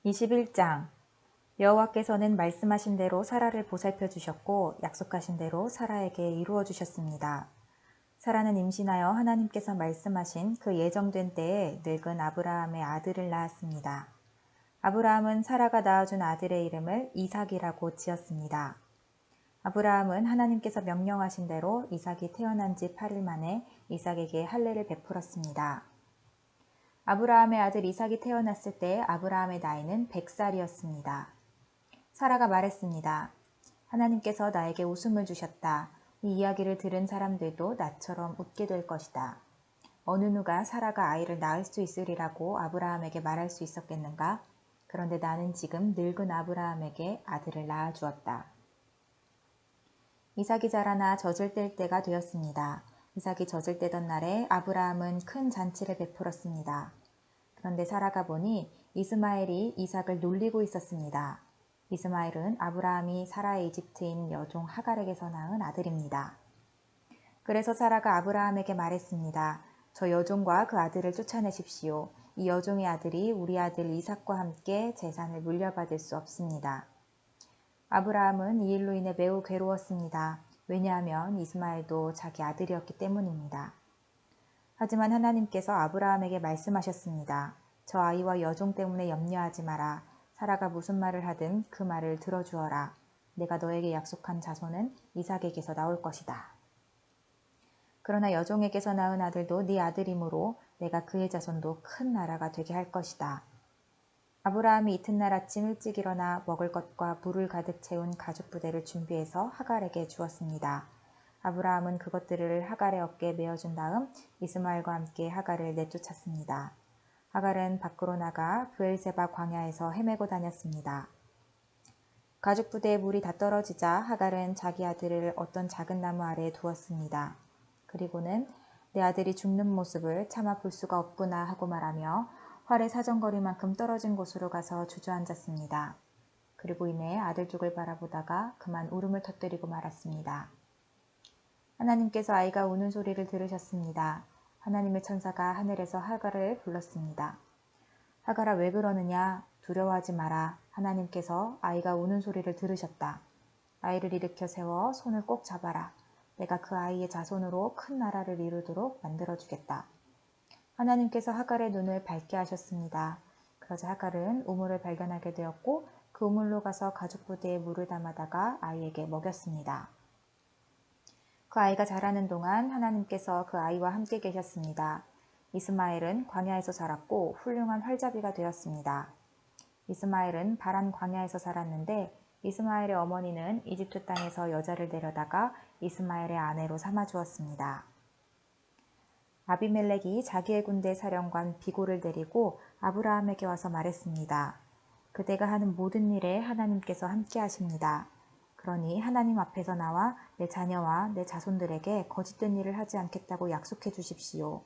21장 여호와께서는 말씀하신 대로 사라를 보살펴 주셨고 약속하신 대로 사라에게 이루어 주셨습니다. 사라는 임신하여 하나님께서 말씀하신 그 예정된 때에 늙은 아브라함의 아들을 낳았습니다. 아브라함은 사라가 낳아준 아들의 이름을 이삭이라고 지었습니다. 아브라함은 하나님께서 명령하신 대로 이삭이 태어난 지 8일 만에 이삭에게 할례를 베풀었습니다. 아브라함의 아들 이삭이 태어났을 때 아브라함의 나이는 100살이었습니다. 사라가 말했습니다. 하나님께서 나에게 웃음을 주셨다. 이 이야기를 들은 사람들도 나처럼 웃게 될 것이다. 어느 누가 사라가 아이를 낳을 수 있으리라고 아브라함에게 말할 수 있었겠는가? 그런데 나는 지금 늙은 아브라함에게 아들을 낳아 주었다. 이삭이 자라나 젖을 뗄 때가 되었습니다. 이삭이 젖을 떼던 날에 아브라함은 큰 잔치를 베풀었습니다. 그런데 사라가 보니 이스마엘이 이삭을 놀리고 있었습니다. 이스마엘은 아브라함이 사라의 이집트인 여종 하갈에게서 낳은 아들입니다. 그래서 사라가 아브라함에게 말했습니다. 저 여종과 그 아들을 쫓아내십시오. 이 여종의 아들이 우리 아들 이삭과 함께 재산을 물려받을 수 없습니다. 아브라함은 이 일로 인해 매우 괴로웠습니다. 왜냐하면 이스마엘도 자기 아들이었기 때문입니다. 하지만 하나님께서 아브라함에게 말씀하셨습니다. 저 아이와 여종 때문에 염려하지 마라. 사라가 무슨 말을 하든 그 말을 들어주어라. 내가 너에게 약속한 자손은 이삭에게서 나올 것이다. 그러나 여종에게서 낳은 아들도 네 아들이므로 내가 그의 자손도 큰 나라가 되게 할 것이다. 아브라함이 이튿날 아침 일찍 일어나 먹을 것과 물을 가득 채운 가죽 부대를 준비해서 하갈에게 주었습니다. 아브라함은 그것들을 하갈의 어깨에 메어준 다음 이스마엘과 함께 하갈을 내쫓았습니다. 하갈은 밖으로 나가 브엘세바 광야에서 헤매고 다녔습니다. 가죽 부대에 물이 다 떨어지자 하갈은 자기 아들을 어떤 작은 나무 아래에 두었습니다. 그리고는 내 아들이 죽는 모습을 차마 볼 수가 없구나 하고 말하며 활의 사정거리만큼 떨어진 곳으로 가서 주저앉았습니다. 그리고 이내 아들 쪽을 바라보다가 그만 울음을 터뜨리고 말았습니다. 하나님께서 아이가 우는 소리를 들으셨습니다. 하나님의 천사가 하늘에서 하갈을 불렀습니다. 하갈아 왜 그러느냐? 두려워하지 마라. 하나님께서 아이가 우는 소리를 들으셨다. 아이를 일으켜 세워 손을 꼭 잡아라. 내가 그 아이의 자손으로 큰 나라를 이루도록 만들어주겠다. 하나님께서 하갈의 눈을 밝게 하셨습니다. 그러자 하갈은 우물을 발견하게 되었고 그 우물로 가서 가죽 부대에 물을 담아다가 아이에게 먹였습니다. 그 아이가 자라는 동안 하나님께서 그 아이와 함께 계셨습니다. 이스마엘은 광야에서 자랐고 훌륭한 활잡이가 되었습니다. 이스마엘은 바란 광야에서 살았는데 이스마엘의 어머니는 이집트 땅에서 여자를 데려다가 이스마엘의 아내로 삼아주었습니다. 아비멜렉이 자기의 군대 사령관 비골을 데리고 아브라함에게 와서 말했습니다. 그대가 하는 모든 일에 하나님께서 함께 하십니다. 그러니 하나님 앞에서 나와 내 자녀와 내 자손들에게 거짓된 일을 하지 않겠다고 약속해 주십시오.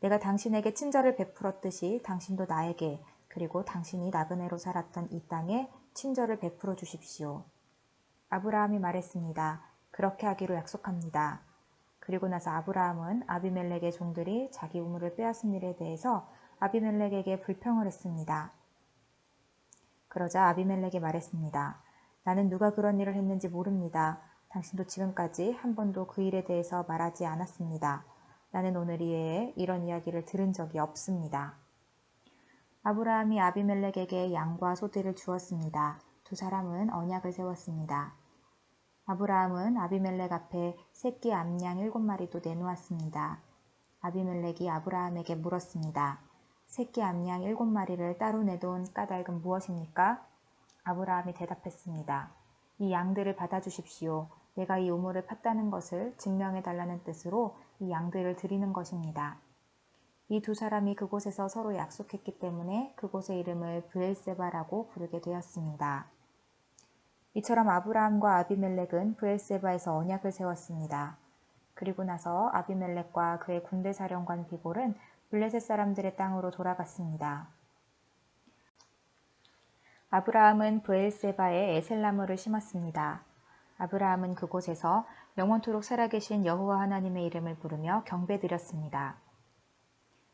내가 당신에게 친절을 베풀었듯이 당신도 나에게 그리고 당신이 나그네로 살았던 이 땅에 친절을 베풀어 주십시오. 아브라함이 말했습니다. 그렇게 하기로 약속합니다. 그리고 나서 아브라함은 아비멜렉의 종들이 자기 우물을 빼앗은 일에 대해서 아비멜렉에게 불평을 했습니다. 그러자 아비멜렉이 말했습니다. 나는 누가 그런 일을 했는지 모릅니다. 당신도 지금까지 한 번도 그 일에 대해서 말하지 않았습니다. 나는 오늘 이외에 이런 이야기를 들은 적이 없습니다. 아브라함이 아비멜렉에게 양과 소들을 주었습니다. 두 사람은 언약을 세웠습니다. 아브라함은 아비멜렉 앞에 새끼 암양 7마리도 내놓았습니다. 아비멜렉이 아브라함에게 물었습니다. 새끼 암양 7마리를 따로 내놓은 까닭은 무엇입니까? 아브라함이 대답했습니다. 이 양들을 받아주십시오. 내가 이 우물을 팠다는 것을 증명해달라는 뜻으로 이 양들을 드리는 것입니다. 이 두 사람이 그곳에서 서로 약속했기 때문에 그곳의 이름을 브엘세바라고 부르게 되었습니다. 이처럼 아브라함과 아비멜렉은 브엘세바에서 언약을 세웠습니다. 그리고 나서 아비멜렉과 그의 군대 사령관 비골은 블레셋 사람들의 땅으로 돌아갔습니다. 아브라함은 브엘세바에 에셀나무를 심었습니다. 아브라함은 그곳에서 영원토록 살아계신 여호와 하나님의 이름을 부르며 경배드렸습니다.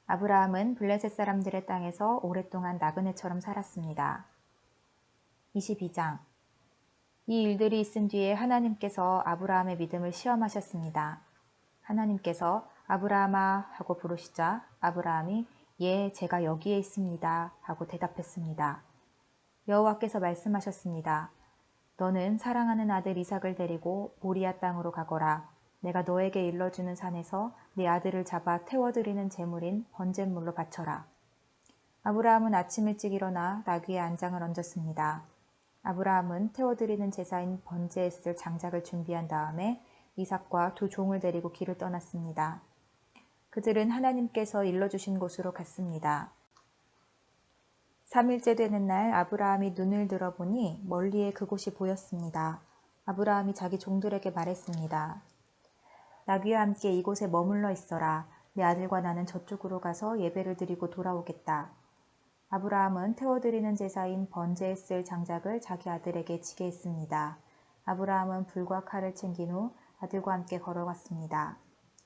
아브라함은 블레셋 사람들의 땅에서 오랫동안 나그네처럼 살았습니다. 22장. 이 일들이 있은 뒤에 하나님께서 아브라함의 믿음을 시험하셨습니다. 하나님께서 아브라함아 하고 부르시자 아브라함이 예, 제가 여기에 있습니다 하고 대답했습니다. 여호와께서 말씀하셨습니다. 너는 사랑하는 아들 이삭을 데리고 모리아 땅으로 가거라. 내가 너에게 일러주는 산에서 네 아들을 잡아 태워드리는 제물인 번제물로 바쳐라. 아브라함은 아침 일찍 일어나 나귀의 안장을 얹었습니다. 아브라함은 태워드리는 제사인 번제에 쓸 장작을 준비한 다음에 이삭과 두 종을 데리고 길을 떠났습니다. 그들은 하나님께서 일러주신 곳으로 갔습니다. 3일째 되는 날 아브라함이 눈을 들어보니 멀리에 그곳이 보였습니다. 아브라함이 자기 종들에게 말했습니다. 나귀와 함께 이곳에 머물러 있어라. 내 아들과 나는 저쪽으로 가서 예배를 드리고 돌아오겠다. 아브라함은 태워드리는 제사인 번제에 쓸 장작을 자기 아들에게 지게 했습니다. 아브라함은 불과 칼을 챙긴 후 아들과 함께 걸어갔습니다.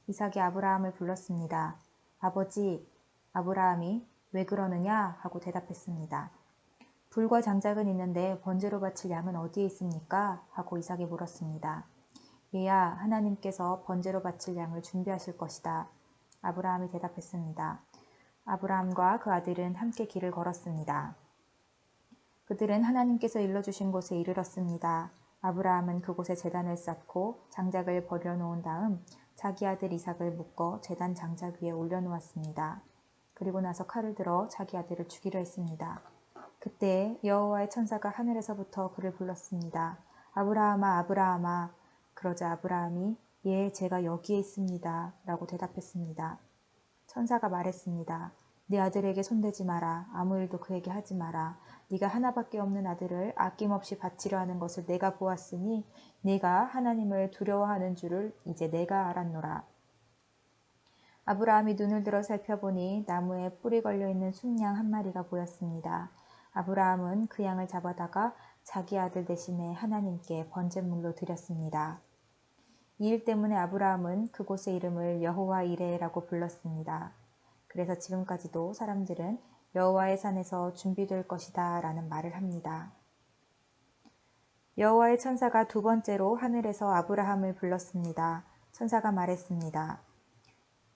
이삭이 아브라함을 불렀습니다. 아버지, 아브라함이 왜 그러느냐 하고 대답했습니다. 불과 장작은 있는데 번제로 바칠 양은 어디에 있습니까? 하고 이삭이 물었습니다. 얘야, 하나님께서 번제로 바칠 양을 준비하실 것이다. 아브라함이 대답했습니다. 아브라함과 그 아들은 함께 길을 걸었습니다. 그들은 하나님께서 일러주신 곳에 이르렀습니다. 아브라함은 그곳에 제단을 쌓고 장작을 버려놓은 다음 자기 아들 이삭을 묶어 제단 장작 위에 올려놓았습니다. 그리고 나서 칼을 들어 자기 아들을 죽이려 했습니다. 그때 여호와의 천사가 하늘에서부터 그를 불렀습니다. 아브라함아, 아브라함아. 그러자 아브라함이 예, 제가 여기에 있습니다 라고 대답했습니다. 천사가 말했습니다. 네 아들에게 손대지 마라. 아무 일도 그에게 하지 마라. 네가 하나밖에 없는 아들을 아낌없이 바치려 하는 것을 내가 보았으니 네가 하나님을 두려워하는 줄을 이제 내가 알았노라. 아브라함이 눈을 들어 살펴보니 나무에 뿔이 걸려있는 순양 한 마리가 보였습니다. 아브라함은 그 양을 잡아다가 자기 아들 대신에 하나님께 번제물로 드렸습니다. 이 일 때문에 아브라함은 그곳의 이름을 여호와 이레라고 불렀습니다. 그래서 지금까지도 사람들은 여호와의 산에서 준비될 것이다 라는 말을 합니다. 여호와의 천사가 두 번째로 하늘에서 아브라함을 불렀습니다. 천사가 말했습니다.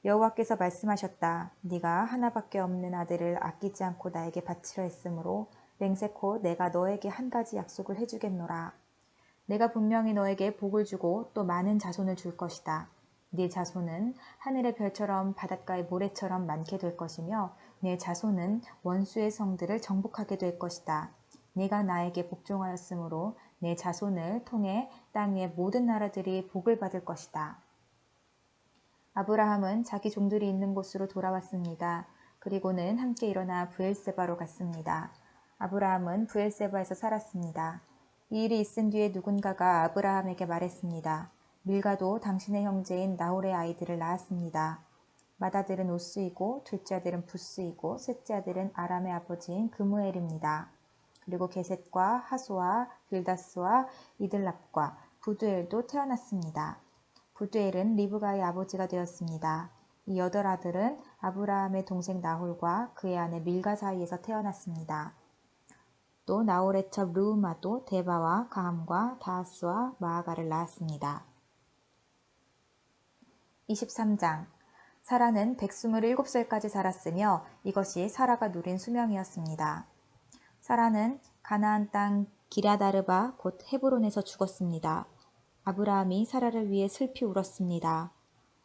여호와께서 말씀하셨다. 네가 하나밖에 없는 아들을 아끼지 않고 나에게 바치려 했으므로 맹세코 내가 너에게 한 가지 약속을 해주겠노라. 내가 분명히 너에게 복을 주고 또 많은 자손을 줄 것이다. 네 자손은 하늘의 별처럼 바닷가의 모래처럼 많게 될 것이며 네 자손은 원수의 성들을 정복하게 될 것이다. 네가 나에게 복종하였으므로 내 자손을 통해 땅 위의 모든 나라들이 복을 받을 것이다. 아브라함은 자기 종들이 있는 곳으로 돌아왔습니다. 그리고는 함께 일어나 브엘세바로 갔습니다. 아브라함은 브엘세바에서 살았습니다. 이 일이 있은 뒤에 누군가가 아브라함에게 말했습니다. 밀가도 당신의 형제인 나홀의 아이들을 낳았습니다. 맏아들은 우스이고 둘째 아들은 부스이고 셋째 아들은 아람의 아버지인 그무엘입니다. 그리고 게셋과 하소와 빌다스와 이들랍과 부두엘도 태어났습니다. 부두엘은 리브가의 아버지가 되었습니다. 이 8아들은 아브라함의 동생 나홀과 그의 아내 밀가 사이에서 태어났습니다. 또 나홀의 첩 르우마도 데바와 가함과 다하스와 마아가를 낳았습니다. 23장. 사라는 127살까지 살았으며 이것이 사라가 누린 수명이었습니다. 사라는 가나안 땅 기럇아르바 곧 헤브론에서 죽었습니다. 아브라함이 사라를 위해 슬피 울었습니다.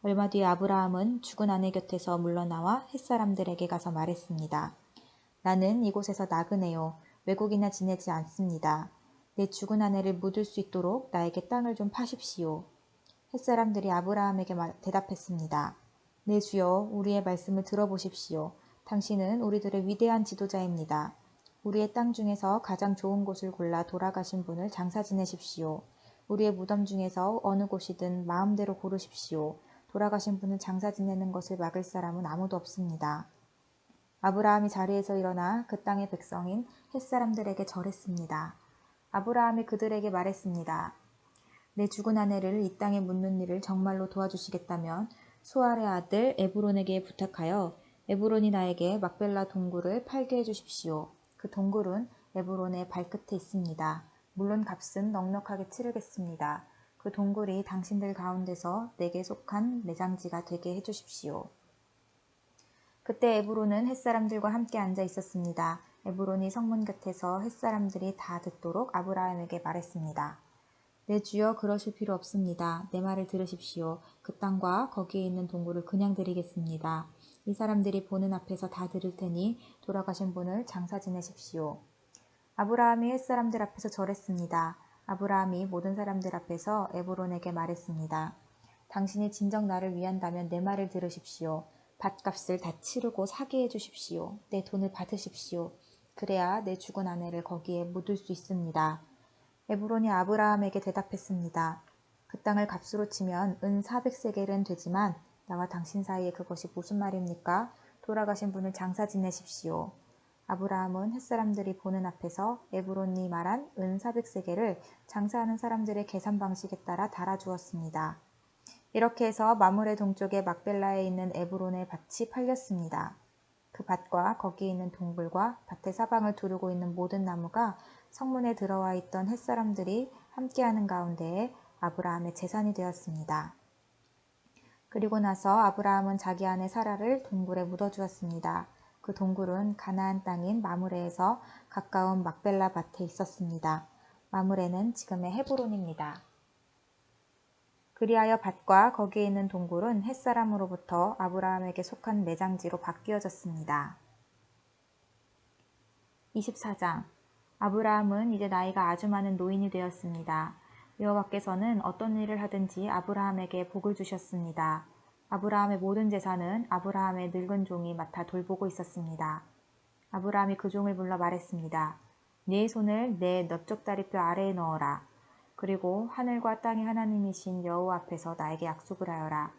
얼마 뒤에 아브라함은 죽은 아내 곁에서 물러나와 햇사람들에게 가서 말했습니다. 나는 이곳에서 나그네요. 외국이나 지내지 않습니다. 내 죽은 아내를 묻을 수 있도록 나에게 땅을 좀 파십시오. 햇사람들이 아브라함에게 대답했습니다. 네 주여, 우리의 말씀을 들어보십시오. 당신은 우리들의 위대한 지도자입니다. 우리의 땅 중에서 가장 좋은 곳을 골라 돌아가신 분을 장사 지내십시오. 우리의 무덤 중에서 어느 곳이든 마음대로 고르십시오. 돌아가신 분을 장사 지내는 것을 막을 사람은 아무도 없습니다. 아브라함이 자리에서 일어나 그 땅의 백성인 햇사람들에게 절했습니다. 아브라함이 그들에게 말했습니다. 내 죽은 아내를 이 땅에 묻는 일을 정말로 도와주시겠다면 소알의 아들 에브론에게 부탁하여 에브론이 나에게 막벨라 동굴을 팔게 해주십시오. 그 동굴은 에브론의 발끝에 있습니다. 물론 값은 넉넉하게 치르겠습니다. 그 동굴이 당신들 가운데서 내게 속한 매장지가 되게 해주십시오. 그때 에브론은 햇사람들과 함께 앉아 있었습니다. 에브론이 성문 곁에서 햇사람들이 다 듣도록 아브라함에게 말했습니다. 내 주여, 그러실 필요 없습니다. 내 말을 들으십시오. 그 땅과 거기에 있는 동굴을 그냥 드리겠습니다. 이 사람들이 보는 앞에서 다 들을 테니 돌아가신 분을 장사 지내십시오. 아브라함이 햇사람들 앞에서 절했습니다. 아브라함이 모든 사람들 앞에서 에브론에게 말했습니다. 당신이 진정 나를 위한다면 내 말을 들으십시오. 밭값을 다 치르고 사게 해주십시오. 내 돈을 받으십시오. 그래야 내 죽은 아내를 거기에 묻을 수 있습니다. 에브론이 아브라함에게 대답했습니다. 그 땅을 값으로 치면 은 400세겔은 되지만 나와 당신 사이에 그것이 무슨 말입니까? 돌아가신 분을 장사 지내십시오. 아브라함은 햇사람들이 보는 앞에서 에브론이 말한 은 400세겔을 장사하는 사람들의 계산 방식에 따라 달아주었습니다. 이렇게 해서 마므레 동쪽의 막벨라에 있는 에브론의 밭이 팔렸습니다. 그 밭과 거기에 있는 동굴과 밭의 사방을 두르고 있는 모든 나무가 성문에 들어와 있던 햇사람들이 함께하는 가운데에 아브라함의 재산이 되었습니다. 그리고 나서 아브라함은 자기 아내 사라를 동굴에 묻어주었습니다. 그 동굴은 가나안 땅인 마므레에서 가까운 막벨라 밭에 있었습니다. 마므레는 지금의 헤브론입니다. 그리하여 밭과 거기에 있는 동굴은 햇사람으로부터 아브라함에게 속한 매장지로 바뀌어졌습니다. 24장. 아브라함은 이제 나이가 아주 많은 노인이 되었습니다. 여호와께서는 어떤 일을 하든지 아브라함에게 복을 주셨습니다. 아브라함의 모든 재산은 아브라함의 늙은 종이 맡아 돌보고 있었습니다. 아브라함이 그 종을 불러 말했습니다. 네 손을 내 넓적다리뼈 아래에 넣어라. 그리고 하늘과 땅의 하나님이신 여호와 앞에서 나에게 약속을 하여라.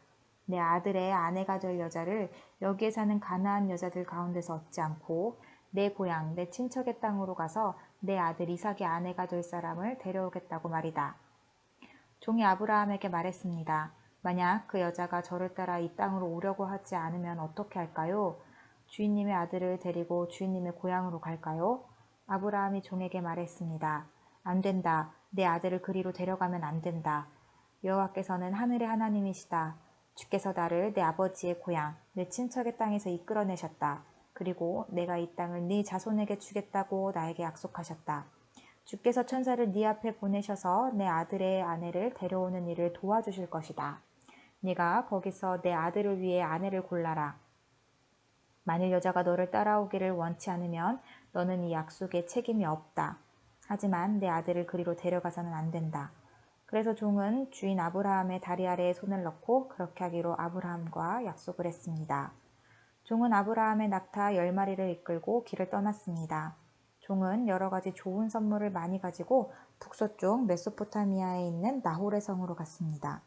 내 아들의 아내가 될 여자를 여기에 사는 가나안 여자들 가운데서 얻지 않고 내 고향, 내 친척의 땅으로 가서 내 아들 이삭의 아내가 될 사람을 데려오겠다고 말이다. 종이 아브라함에게 말했습니다. 만약 그 여자가 저를 따라 이 땅으로 오려고 하지 않으면 어떻게 할까요? 주인님의 아들을 데리고 주인님의 고향으로 갈까요? 아브라함이 종에게 말했습니다. 안 된다. 내 아들을 그리로 데려가면 안 된다. 여호와께서는 하늘의 하나님이시다. 주께서 나를 내 아버지의 고향, 내 친척의 땅에서 이끌어내셨다. 그리고 내가 이 땅을 네 자손에게 주겠다고 나에게 약속하셨다. 주께서 천사를 네 앞에 보내셔서 내 아들의 아내를 데려오는 일을 도와주실 것이다. 네가 거기서 내 아들을 위해 아내를 골라라. 만일 여자가 너를 따라오기를 원치 않으면 너는 이 약속에 책임이 없다. 하지만 내 아들을 그리로 데려가서는 안 된다. 그래서 종은 주인 아브라함의 다리 아래에 손을 넣고 그렇게 하기로 아브라함과 약속을 했습니다. 종은 아브라함의 낙타 10마리를 이끌고 길을 떠났습니다. 종은 여러 가지 좋은 선물을 많이 가지고 북서쪽 메소포타미아에 있는 나홀의 성으로 갔습니다.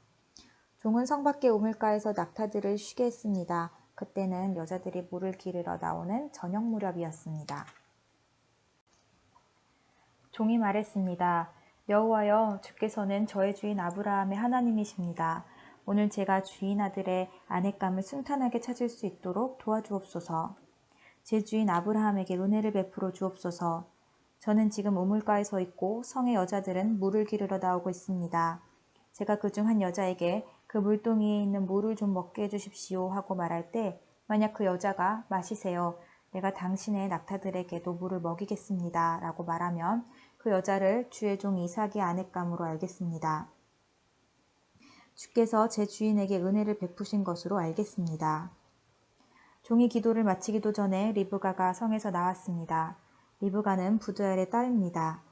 종은 성 밖의 우물가에서 낙타들을 쉬게 했습니다. 그때는 여자들이 물을 기르러 나오는 저녁 무렵이었습니다. 종이 말했습니다. 여호와여, 주께서는 저의 주인 아브라함의 하나님이십니다. 오늘 제가 주인 아들의 아내감을 순탄하게 찾을 수 있도록 도와주옵소서. 제 주인 아브라함에게 은혜를 베풀어 주옵소서. 저는 지금 우물가에 서 있고 성의 여자들은 물을 기르러 나오고 있습니다. 제가 그중 한 여자에게 그 물동이에 있는 물을 좀 먹게 해주십시오 하고 말할 때 만약 그 여자가 마시세요. 내가 당신의 낙타들에게도 물을 먹이겠습니다 라고 말하면 그 여자를 주의 종 이삭의 아내감으로 알겠습니다. 주께서 제 주인에게 은혜를 베푸신 것으로 알겠습니다. 종이 기도를 마치기도 전에 리브가가 성에서 나왔습니다. 리브가는 부두엘의 딸입니다.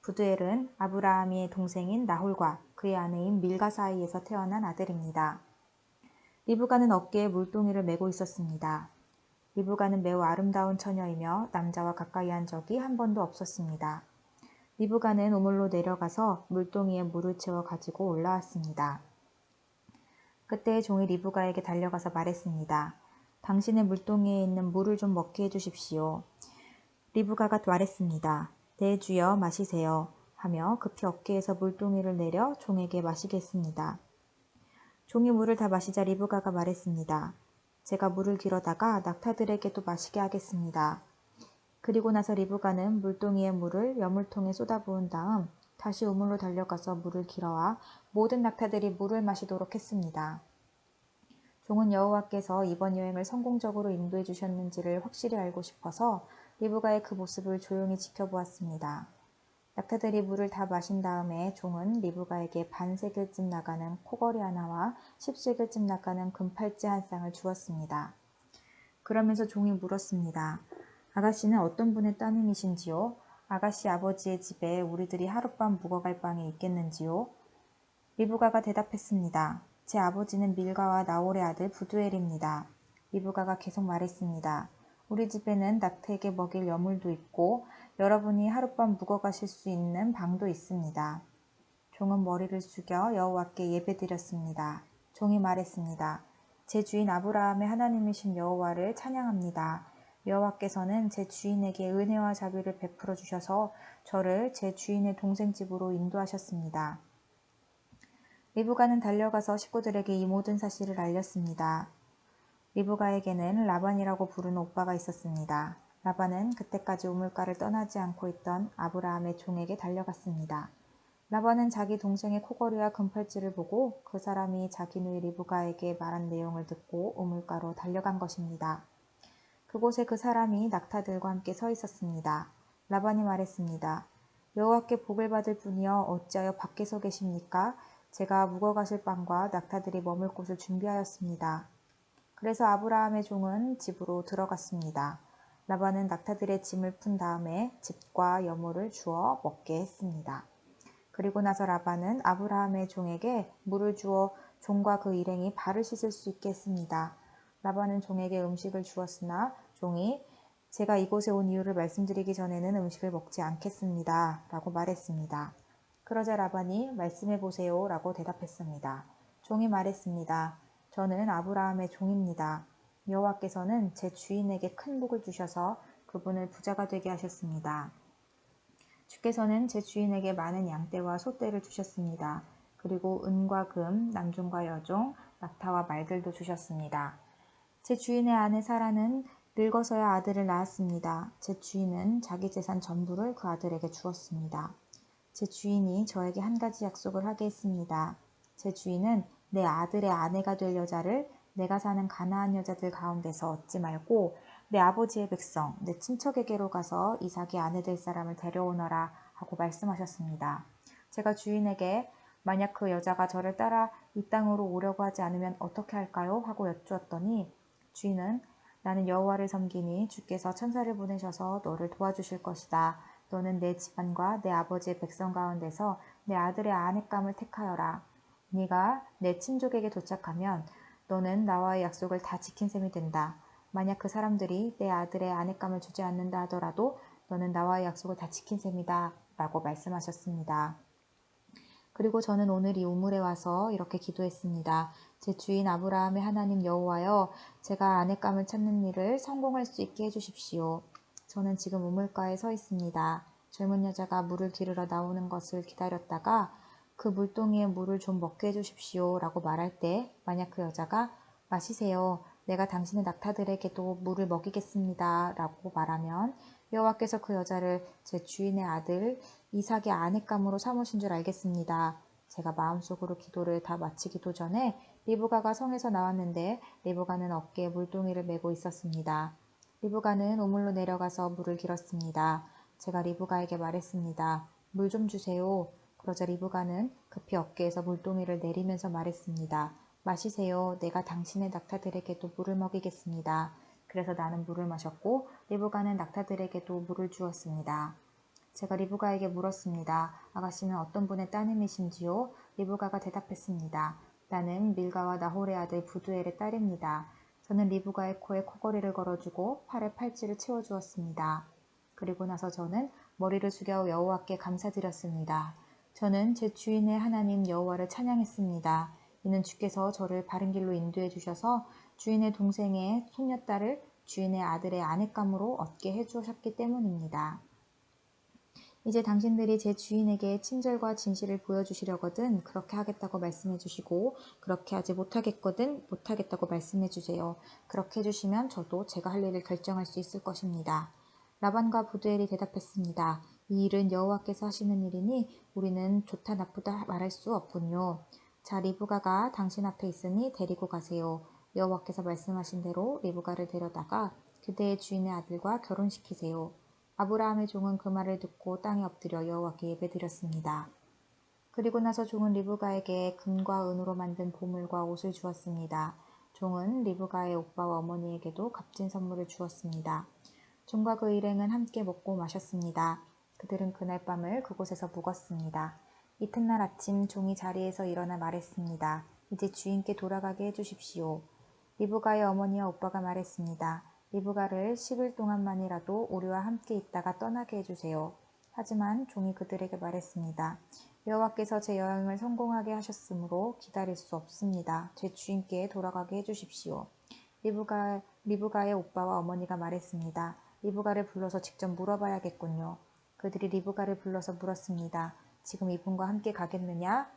부두엘은 아브라함의 동생인 나홀과 그의 아내인 밀가 사이에서 태어난 아들입니다. 리브가는 어깨에 물동이를 메고 있었습니다. 리브가는 매우 아름다운 처녀이며 남자와 가까이 한 적이 한 번도 없었습니다. 리브가는 우물로 내려가서 물동이에 물을 채워 가지고 올라왔습니다. 그때 종이 리브가에게 달려가서 말했습니다. 당신의 물동이에 있는 물을 좀 먹게 해주십시오. 리브가가 말했습니다. 네 주여 마시세요 하며 급히 어깨에서 물동이를 내려 종에게 마시게 했습니다. 종이 물을 다 마시자 리브가가 말했습니다. 제가 물을 길어다가 낙타들에게도 마시게 하겠습니다. 그리고 나서 리브가는 물동이의 물을 여물통에 쏟아부은 다음 다시 우물로 달려가서 물을 길어와 모든 낙타들이 물을 마시도록 했습니다. 종은 여호와께서 이번 여행을 성공적으로 인도해 주셨는지를 확실히 알고 싶어서 리브가의 그 모습을 조용히 지켜보았습니다. 낙타들이 물을 다 마신 다음에 종은 리브가에게 반세겔쯤 나가는 코걸이 하나와 10세겔쯤 나가는 금팔찌 한 쌍을 주었습니다. 그러면서 종이 물었습니다. 아가씨는 어떤 분의 따님이신지요? 아가씨 아버지의 집에 우리들이 하룻밤 묵어갈 방이 있겠는지요? 리브가가 대답했습니다. 제 아버지는 밀가와 나홀의 아들 부두엘입니다. 리브가가 계속 말했습니다. 우리 집에는 낙타에게 먹일 여물도 있고 여러분이 하룻밤 묵어가실 수 있는 방도 있습니다. 종은 머리를 숙여 여호와께 예배드렸습니다. 종이 말했습니다. 제 주인 아브라함의 하나님이신 여호와를 찬양합니다. 여호와께서는 제 주인에게 은혜와 자비를 베풀어 주셔서 저를 제 주인의 동생 집으로 인도하셨습니다. 리브가는 달려가서 식구들에게 이 모든 사실을 알렸습니다. 리브가에게는 라반이라고 부르는 오빠가 있었습니다. 라반은 그때까지 우물가를 떠나지 않고 있던 아브라함의 종에게 달려갔습니다. 라반은 자기 동생의 코걸이와 금팔찌를 보고 그 사람이 자기 누이 리브가에게 말한 내용을 듣고 우물가로 달려간 것입니다. 그곳에 그 사람이 낙타들과 함께 서 있었습니다. 라반이 말했습니다. 여호와께 복을 받을 분이여 어찌하여 밖에 서 계십니까? 제가 묵어가실 방과 낙타들이 머물 곳을 준비하였습니다. 그래서 아브라함의 종은 집으로 들어갔습니다. 라반은 낙타들의 짐을 푼 다음에 집과 여물을 주어 먹게 했습니다. 그리고 나서 라반은 아브라함의 종에게 물을 주어 종과 그 일행이 발을 씻을 수 있게 했습니다. 라반은 종에게 음식을 주었으나 종이 제가 이곳에 온 이유를 말씀드리기 전에는 음식을 먹지 않겠습니다. 라고 말했습니다. 그러자 라반이 말씀해 보세요. 라고 대답했습니다. 종이 말했습니다. 저는 아브라함의 종입니다. 여호와께서는 제 주인에게 큰 복을 주셔서 그분을 부자가 되게 하셨습니다. 주께서는 제 주인에게 많은 양떼와 소떼를 주셨습니다. 그리고 은과 금, 남종과 여종, 낙타와 말들도 주셨습니다. 제 주인의 아내 사라는 늙어서야 아들을 낳았습니다. 제 주인은 자기 재산 전부를 그 아들에게 주었습니다. 제 주인이 저에게 한 가지 약속을 하게 했습니다. 제 주인은 내 아들의 아내가 될 여자를 내가 사는 가나안 여자들 가운데서 얻지 말고 내 아버지의 백성, 내 친척에게로 가서 이삭의 아내 될 사람을 데려오너라 하고 말씀하셨습니다. 제가 주인에게 만약 그 여자가 저를 따라 이 땅으로 오려고 하지 않으면 어떻게 할까요? 하고 여쭈었더니 주인은 나는 여호와를 섬기니 주께서 천사를 보내셔서 너를 도와주실 것이다. 너는 내 집안과 내 아버지의 백성 가운데서 내 아들의 아내감을 택하여라. 네가 내 친족에게 도착하면 너는 나와의 약속을 다 지킨 셈이 된다. 만약 그 사람들이 내 아들의 아내감을 주지 않는다 하더라도 너는 나와의 약속을 다 지킨 셈이다. 라고 말씀하셨습니다. 그리고 저는 오늘 이 우물에 와서 이렇게 기도했습니다. 제 주인 아브라함의 하나님 여호와여, 제가 아내감을 찾는 일을 성공할 수 있게 해주십시오. 저는 지금 우물가에 서 있습니다. 젊은 여자가 물을 기르러 나오는 것을 기다렸다가 그 물동이에 물을 좀 먹게 해주십시오 라고 말할 때 만약 그 여자가 마시세요. 내가 당신의 낙타들에게도 물을 먹이겠습니다 라고 말하면 여호와께서 그 여자를 제 주인의 아들 이삭의 아내감으로 삼으신 줄 알겠습니다. 제가 마음속으로 기도를 다 마치기도 전에 리브가가 성에서 나왔는데 리브가는 어깨에 물동이를 메고 있었습니다. 리브가는 우물로 내려가서 물을 길었습니다. 제가 리브가에게 말했습니다. 물 좀 주세요. 그러자 리브가는 급히 어깨에서 물동이를 내리면서 말했습니다. 마시세요. 내가 당신의 낙타들에게도 물을 먹이겠습니다. 그래서 나는 물을 마셨고 리브가는 낙타들에게도 물을 주었습니다. 제가 리브가에게 물었습니다. 아가씨는 어떤 분의 따님이신지요? 리브가가 대답했습니다. 나는 밀가와 나홀의 아들 부두엘의 딸입니다. 저는 리브가의 코에 코걸이를 걸어주고 팔에 팔찌를 채워주었습니다. 그리고 나서 저는 머리를 숙여 여호와께 감사드렸습니다. 저는 제 주인의 하나님 여호와를 찬양했습니다. 이는 주께서 저를 바른 길로 인도해 주셔서 주인의 동생의 손녀딸을 주인의 아들의 아내감으로 얻게 해주셨기 때문입니다. 이제 당신들이 제 주인에게 친절과 진실을 보여주시려거든 그렇게 하겠다고 말씀해 주시고 그렇게 하지 못하겠거든 못하겠다고 말씀해 주세요. 그렇게 해주시면 저도 제가 할 일을 결정할 수 있을 것입니다. 라반과 부두엘이 대답했습니다. 이 일은 여호와께서 하시는 일이니 우리는 좋다 나쁘다 말할 수 없군요. 자, 리브가가 당신 앞에 있으니 데리고 가세요. 여호와께서 말씀하신 대로 리브가를 데려다가 그대의 주인의 아들과 결혼시키세요. 아브라함의 종은 그 말을 듣고 땅에 엎드려 여호와께 예배드렸습니다. 그리고 나서 종은 리브가에게 금과 은으로 만든 보물과 옷을 주었습니다. 종은 리브가의 오빠와 어머니에게도 값진 선물을 주었습니다. 종과 그 일행은 함께 먹고 마셨습니다. 그들은 그날 밤을 그곳에서 묵었습니다. 이튿날 아침 종이 자리에서 일어나 말했습니다. 이제 주인께 돌아가게 해주십시오. 리브가의 어머니와 오빠가 말했습니다. 리브가를 10일 동안만이라도 우리와 함께 있다가 떠나게 해주세요. 하지만 종이 그들에게 말했습니다. 여호와께서 제 여행을 성공하게 하셨으므로 기다릴 수 없습니다. 제 주인께 돌아가게 해주십시오. 리브가의 오빠와 어머니가 말했습니다. 리브가를 불러서 직접 물어봐야겠군요. 그들이 리브가를 불러서 물었습니다. 지금 이분과 함께 가겠느냐?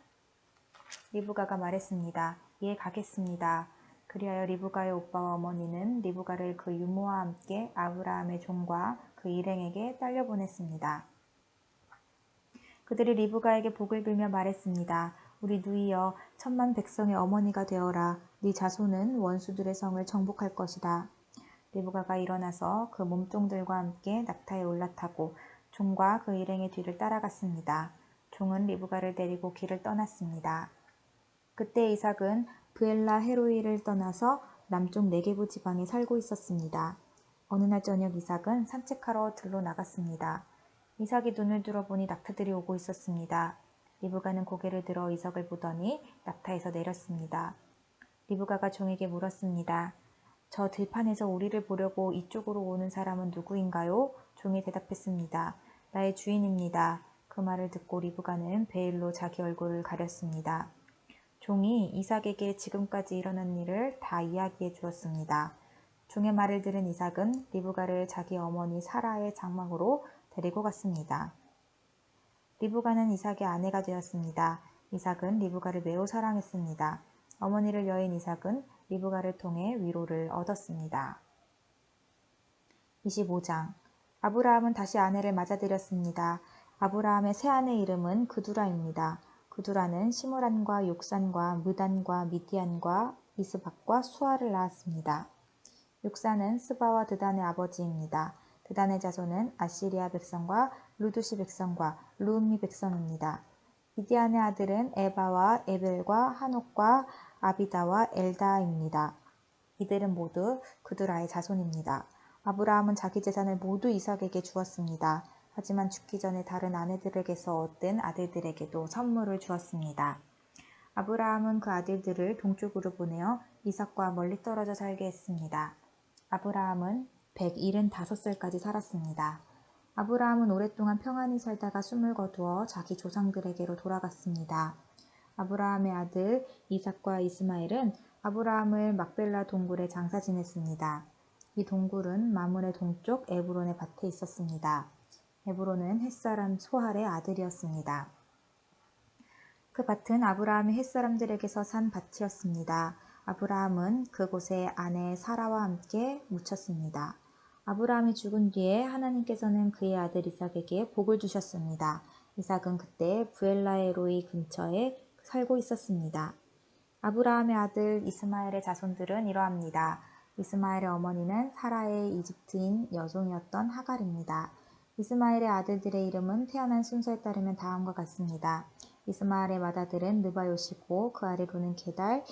리브가가 말했습니다. 예, 가겠습니다. 그리하여 리브가의 오빠와 어머니는 리브가를 그 유모와 함께 아브라함의 종과 그 일행에게 딸려보냈습니다. 그들이 리브가에게 복을 빌며 말했습니다. 우리 누이여, 천만 백성의 어머니가 되어라. 네 자손은 원수들의 성을 정복할 것이다. 리브가가 일어나서 그 몸종들과 함께 낙타에 올라타고 종과 그 일행의 뒤를 따라갔습니다. 종은 리브가를 데리고 길을 떠났습니다. 그때 이삭은 브엘라 헤로이를 떠나서 남쪽 네게부 지방에 살고 있었습니다. 어느 날 저녁 이삭은 산책하러 들로 나갔습니다. 이삭이 눈을 들어보니 낙타들이 오고 있었습니다. 리브가는 고개를 들어 이삭을 보더니 낙타에서 내렸습니다. 리브가가 종에게 물었습니다. 저 들판에서 우리를 보려고 이쪽으로 오는 사람은 누구인가요? 종이 대답했습니다. 나의 주인입니다. 그 말을 듣고 리브가는 베일로 자기 얼굴을 가렸습니다. 종이 이삭에게 지금까지 일어난 일을 다 이야기해 주었습니다. 종의 말을 들은 이삭은 리브가를 자기 어머니 사라의 장막으로 데리고 갔습니다. 리브가는 이삭의 아내가 되었습니다. 이삭은 리브가를 매우 사랑했습니다. 어머니를 여인 이삭은 리브가를 통해 위로를 얻었습니다. 25장. 아브라함은 다시 아내를 맞아들였습니다. 아브라함의 새 아내 이름은 그두라입니다. 그두라는 시므란과 욕산과 무단과 미디안과 이스박과 수아를 낳았습니다. 욕산은 스바와 드단의 아버지입니다. 드단의 자손은 아시리아 백성과 루두시 백성과 루음미 백성입니다. 미디안의 아들은 에바와 에벨과 한옥과 아비다와 엘다입니다. 이들은 모두 그두라의 자손입니다. 아브라함은 자기 재산을 모두 이삭에게 주었습니다. 하지만 죽기 전에 다른 아내들에게서 얻은 아들들에게도 선물을 주었습니다. 아브라함은 그 아들들을 동쪽으로 보내어 이삭과 멀리 떨어져 살게 했습니다. 아브라함은 175살까지 살았습니다. 아브라함은 오랫동안 평안히 살다가 숨을 거두어 자기 조상들에게로 돌아갔습니다. 아브라함의 아들 이삭과 이스마엘은 아브라함을 막벨라 동굴에 장사 지냈습니다. 이 동굴은 마므의 동쪽 에브론의 밭에 있었습니다. 에브론은 햇사람 소할의 아들이었습니다. 그 밭은 아브라함이 햇사람들에게서 산 밭이었습니다. 아브라함은 그곳에 아내 사라와 함께 묻혔습니다. 아브라함이 죽은 뒤에 하나님께서는 그의 아들 이삭에게 복을 주셨습니다. 이삭은 그때 브엘라에로이 근처에 살고 있었습니다. 아브라함의 아들 이스마엘의 자손들은 이러합니다. 이스마엘의 어머니는 사라의 이집트인 여종이었던 하갈입니다. 이스마엘의 아들들의 이름은 태어난 순서에 따르면 다음과 같습니다. 이스마엘의 맏아들은 느바요시고 그 아래로는 게달,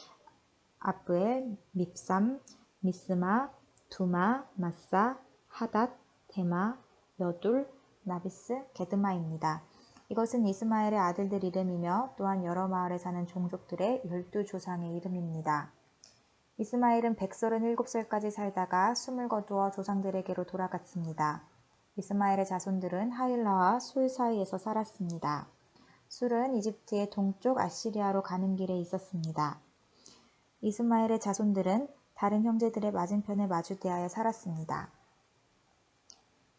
아브엘, 밉삼, 미스마, 두마, 마사, 하닷, 데마, 여둘, 나비스, 게드마입니다. 이것은 이스마엘의 아들들 이름이며 또한 여러 마을에 사는 종족들의 12조상의 이름입니다. 이스마엘은 137살까지 살다가 숨을 거두어 조상들에게로 돌아갔습니다. 이스마엘의 자손들은 하일라와 술 사이에서 살았습니다. 술은 이집트의 동쪽 아시리아로 가는 길에 있었습니다. 이스마엘의 자손들은 다른 형제들의 맞은편을 마주대하여 살았습니다.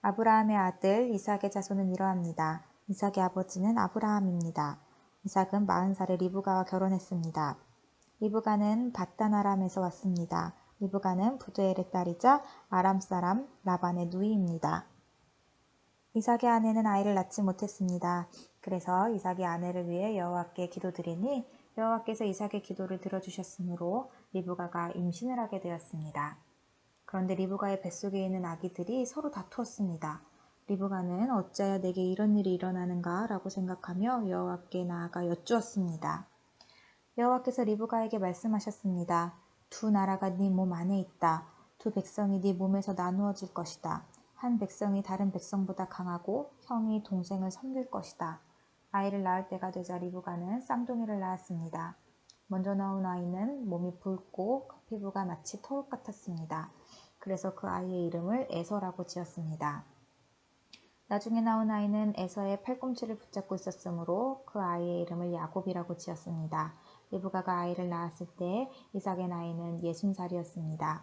아브라함의 아들 이삭의 자손은 이러합니다. 이삭의 아버지는 아브라함입니다. 이삭은 40살에 리브가와 결혼했습니다. 리브가는 밧단 아람에서 왔습니다. 리브가는 부두엘의 딸이자 아람 사람 라반의 누이입니다. 이삭의 아내는 아이를 낳지 못했습니다. 그래서 이삭이 아내를 위해 여호와께 기도드리니 여호와께서 이삭의 기도를 들어주셨으므로 리브가가 임신을 하게 되었습니다. 그런데 리브가의 뱃속에 있는 아기들이 서로 다투었습니다. 리브가는 어찌하여 내게 이런 일이 일어나는가 라고 생각하며 여호와께 나아가 여쭈었습니다. 여호와께서 리브가에게 말씀하셨습니다. 두 나라가 네 몸 안에 있다. 두 백성이 네 몸에서 나누어질 것이다. 한 백성이 다른 백성보다 강하고 형이 동생을 섬길 것이다. 아이를 낳을 때가 되자 리브가는 쌍둥이를 낳았습니다. 먼저 나온 아이는 몸이 붉고 피부가 마치 토욱 같았습니다. 그래서 그 아이의 이름을 에서라고 지었습니다. 나중에 나온 아이는 에서의 팔꿈치를 붙잡고 있었으므로 그 아이의 이름을 야곱이라고 지었습니다. 리브가가 아이를 낳았을 때 이삭의 나이는 60살이었습니다.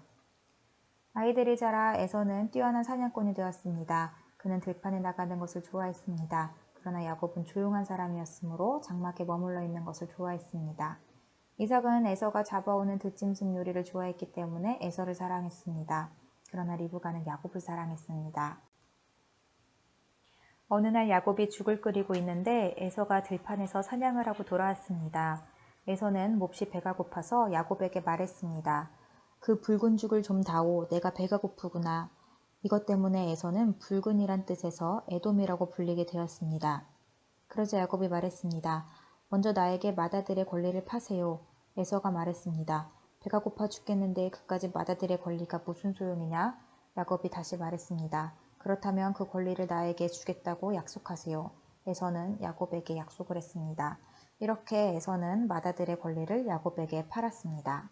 아이들이 자라 에서는 뛰어난 사냥꾼이 되었습니다. 그는 들판에 나가는 것을 좋아했습니다. 그러나 야곱은 조용한 사람이었으므로 장막에 머물러 있는 것을 좋아했습니다. 이삭은 에서가 잡아오는 들짐승 요리를 좋아했기 때문에 에서를 사랑했습니다. 그러나 리브가는 야곱을 사랑했습니다. 어느 날 야곱이 죽을 끓이고 있는데 에서가 들판에서 사냥을 하고 돌아왔습니다. 에서는 몹시 배가 고파서 야곱에게 말했습니다. 그 붉은 죽을 좀 다오. 내가 배가 고프구나. 이것 때문에 에서는 붉은이란 뜻에서 에돔이라고 불리게 되었습니다. 그러자 야곱이 말했습니다. 먼저 나에게 맏아들의 권리를 파세요. 에서가 말했습니다. 배가 고파 죽겠는데 그까지 맏아들의 권리가 무슨 소용이냐? 야곱이 다시 말했습니다. 그렇다면 그 권리를 나에게 주겠다고 약속하세요. 에서는 야곱에게 약속을 했습니다. 이렇게 에서는 맏아들의 권리를 야곱에게 팔았습니다.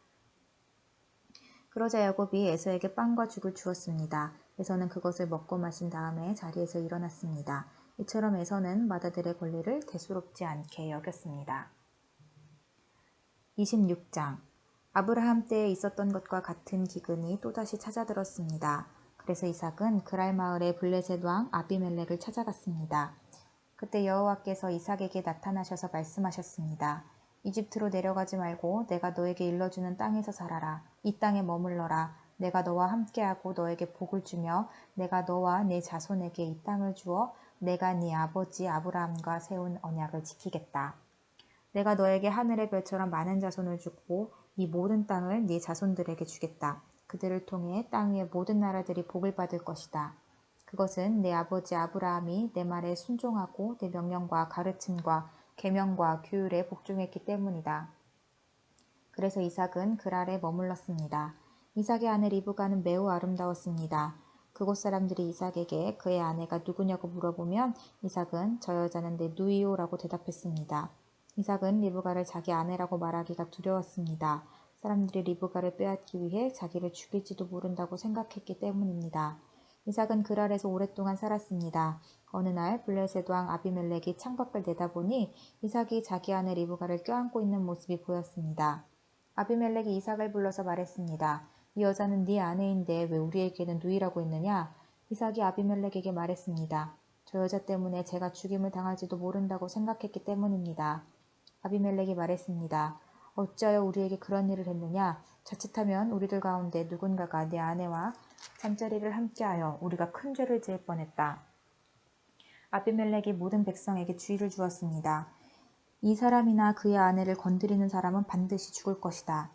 그러자 야곱이 에서에게 빵과 죽을 주었습니다. 에서는 그것을 먹고 마신 다음에 자리에서 일어났습니다. 이처럼 에서는 맏아들의 권리를 대수롭지 않게 여겼습니다. 26장 아브라함 때에 있었던 것과 같은 기근이 또다시 찾아들었습니다. 그래서 이삭은 그랄 마을의 블레셋 왕 아비멜렉을 찾아갔습니다. 그때 여호와께서 이삭에게 나타나셔서 말씀하셨습니다. 이집트로 내려가지 말고 내가 너에게 일러주는 땅에서 살아라. 이 땅에 머물러라. 내가 너와 함께하고 너에게 복을 주며 내가 너와 네 자손에게 이 땅을 주어 내가 네 아버지 아브라함과 세운 언약을 지키겠다. 내가 너에게 하늘의 별처럼 많은 자손을 주고 이 모든 땅을 네 자손들에게 주겠다. 그들을 통해 땅 위의 모든 나라들이 복을 받을 것이다. 그것은 내 아버지 아브라함이 내 말에 순종하고 내 명령과 가르침과 계명과 규율에 복종했기 때문이다. 그래서 이삭은 그랄에 머물렀습니다. 이삭의 아내 리브가는 매우 아름다웠습니다. 그곳 사람들이 이삭에게 그의 아내가 누구냐고 물어보면 이삭은 저 여자는 내 누이요라고 대답했습니다. 이삭은 리브가를 자기 아내라고 말하기가 두려웠습니다. 사람들이 리브가를 빼앗기 위해 자기를 죽일지도 모른다고 생각했기 때문입니다. 이삭은 그랄에서 오랫동안 살았습니다. 어느 날 블레셋 왕 아비멜렉이 창밖을 내다보니 이삭이 자기 아내 리브가를 껴안고 있는 모습이 보였습니다. 아비멜렉이 이삭을 불러서 말했습니다. 이 여자는 네 아내인데 왜 우리에게는 누이라고 했느냐? 이삭이 아비멜렉에게 말했습니다. 저 여자 때문에 제가 죽임을 당할지도 모른다고 생각했기 때문입니다. 아비멜렉이 말했습니다. 어찌하여 우리에게 그런 일을 했느냐? 자칫하면 우리들 가운데 누군가가 내 아내와 잠자리를 함께하여 우리가 큰 죄를 지을 뻔했다. 아비멜렉이 모든 백성에게 주의를 주었습니다. 이 사람이나 그의 아내를 건드리는 사람은 반드시 죽을 것이다.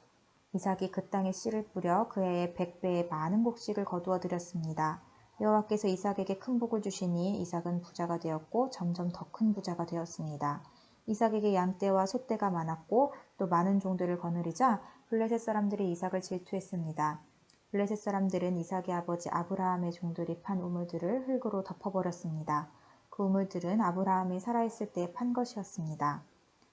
이삭이 그 땅에 씨를 뿌려 그 해에 100배의 많은 곡식을 거두어 드렸습니다. 여호와께서 이삭에게 큰 복을 주시니 이삭은 부자가 되었고 점점 더 큰 부자가 되었습니다. 이삭에게 양떼와 소떼가 많았고 또 많은 종들을 거느리자 블레셋 사람들이 이삭을 질투했습니다. 블레셋 사람들은 이삭의 아버지 아브라함의 종들이 판 우물들을 흙으로 덮어버렸습니다. 그 우물들은 아브라함이 살아있을 때에 판 것이었습니다.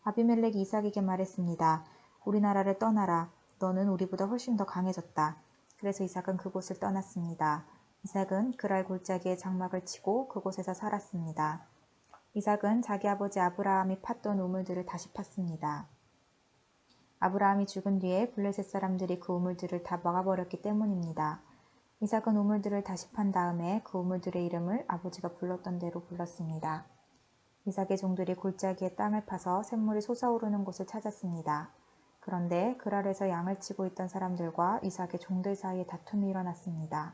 아비멜렉이 이삭에게 말했습니다. 우리나라를 떠나라. 너는 우리보다 훨씬 더 강해졌다. 그래서 이삭은 그곳을 떠났습니다. 이삭은 그랄 골짜기에 장막을 치고 그곳에서 살았습니다. 이삭은 자기 아버지 아브라함이 팠던 우물들을 다시 팠습니다. 아브라함이 죽은 뒤에 블레셋 사람들이 그 우물들을 다 막아버렸기 때문입니다. 이삭은 우물들을 다시 판 다음에 그 우물들의 이름을 아버지가 불렀던 대로 불렀습니다. 이삭의 종들이 골짜기에 땅을 파서 샘물이 솟아오르는 곳을 찾았습니다. 그런데 그랄에서 양을 치고 있던 사람들과 이삭의 종들 사이에 다툼이 일어났습니다.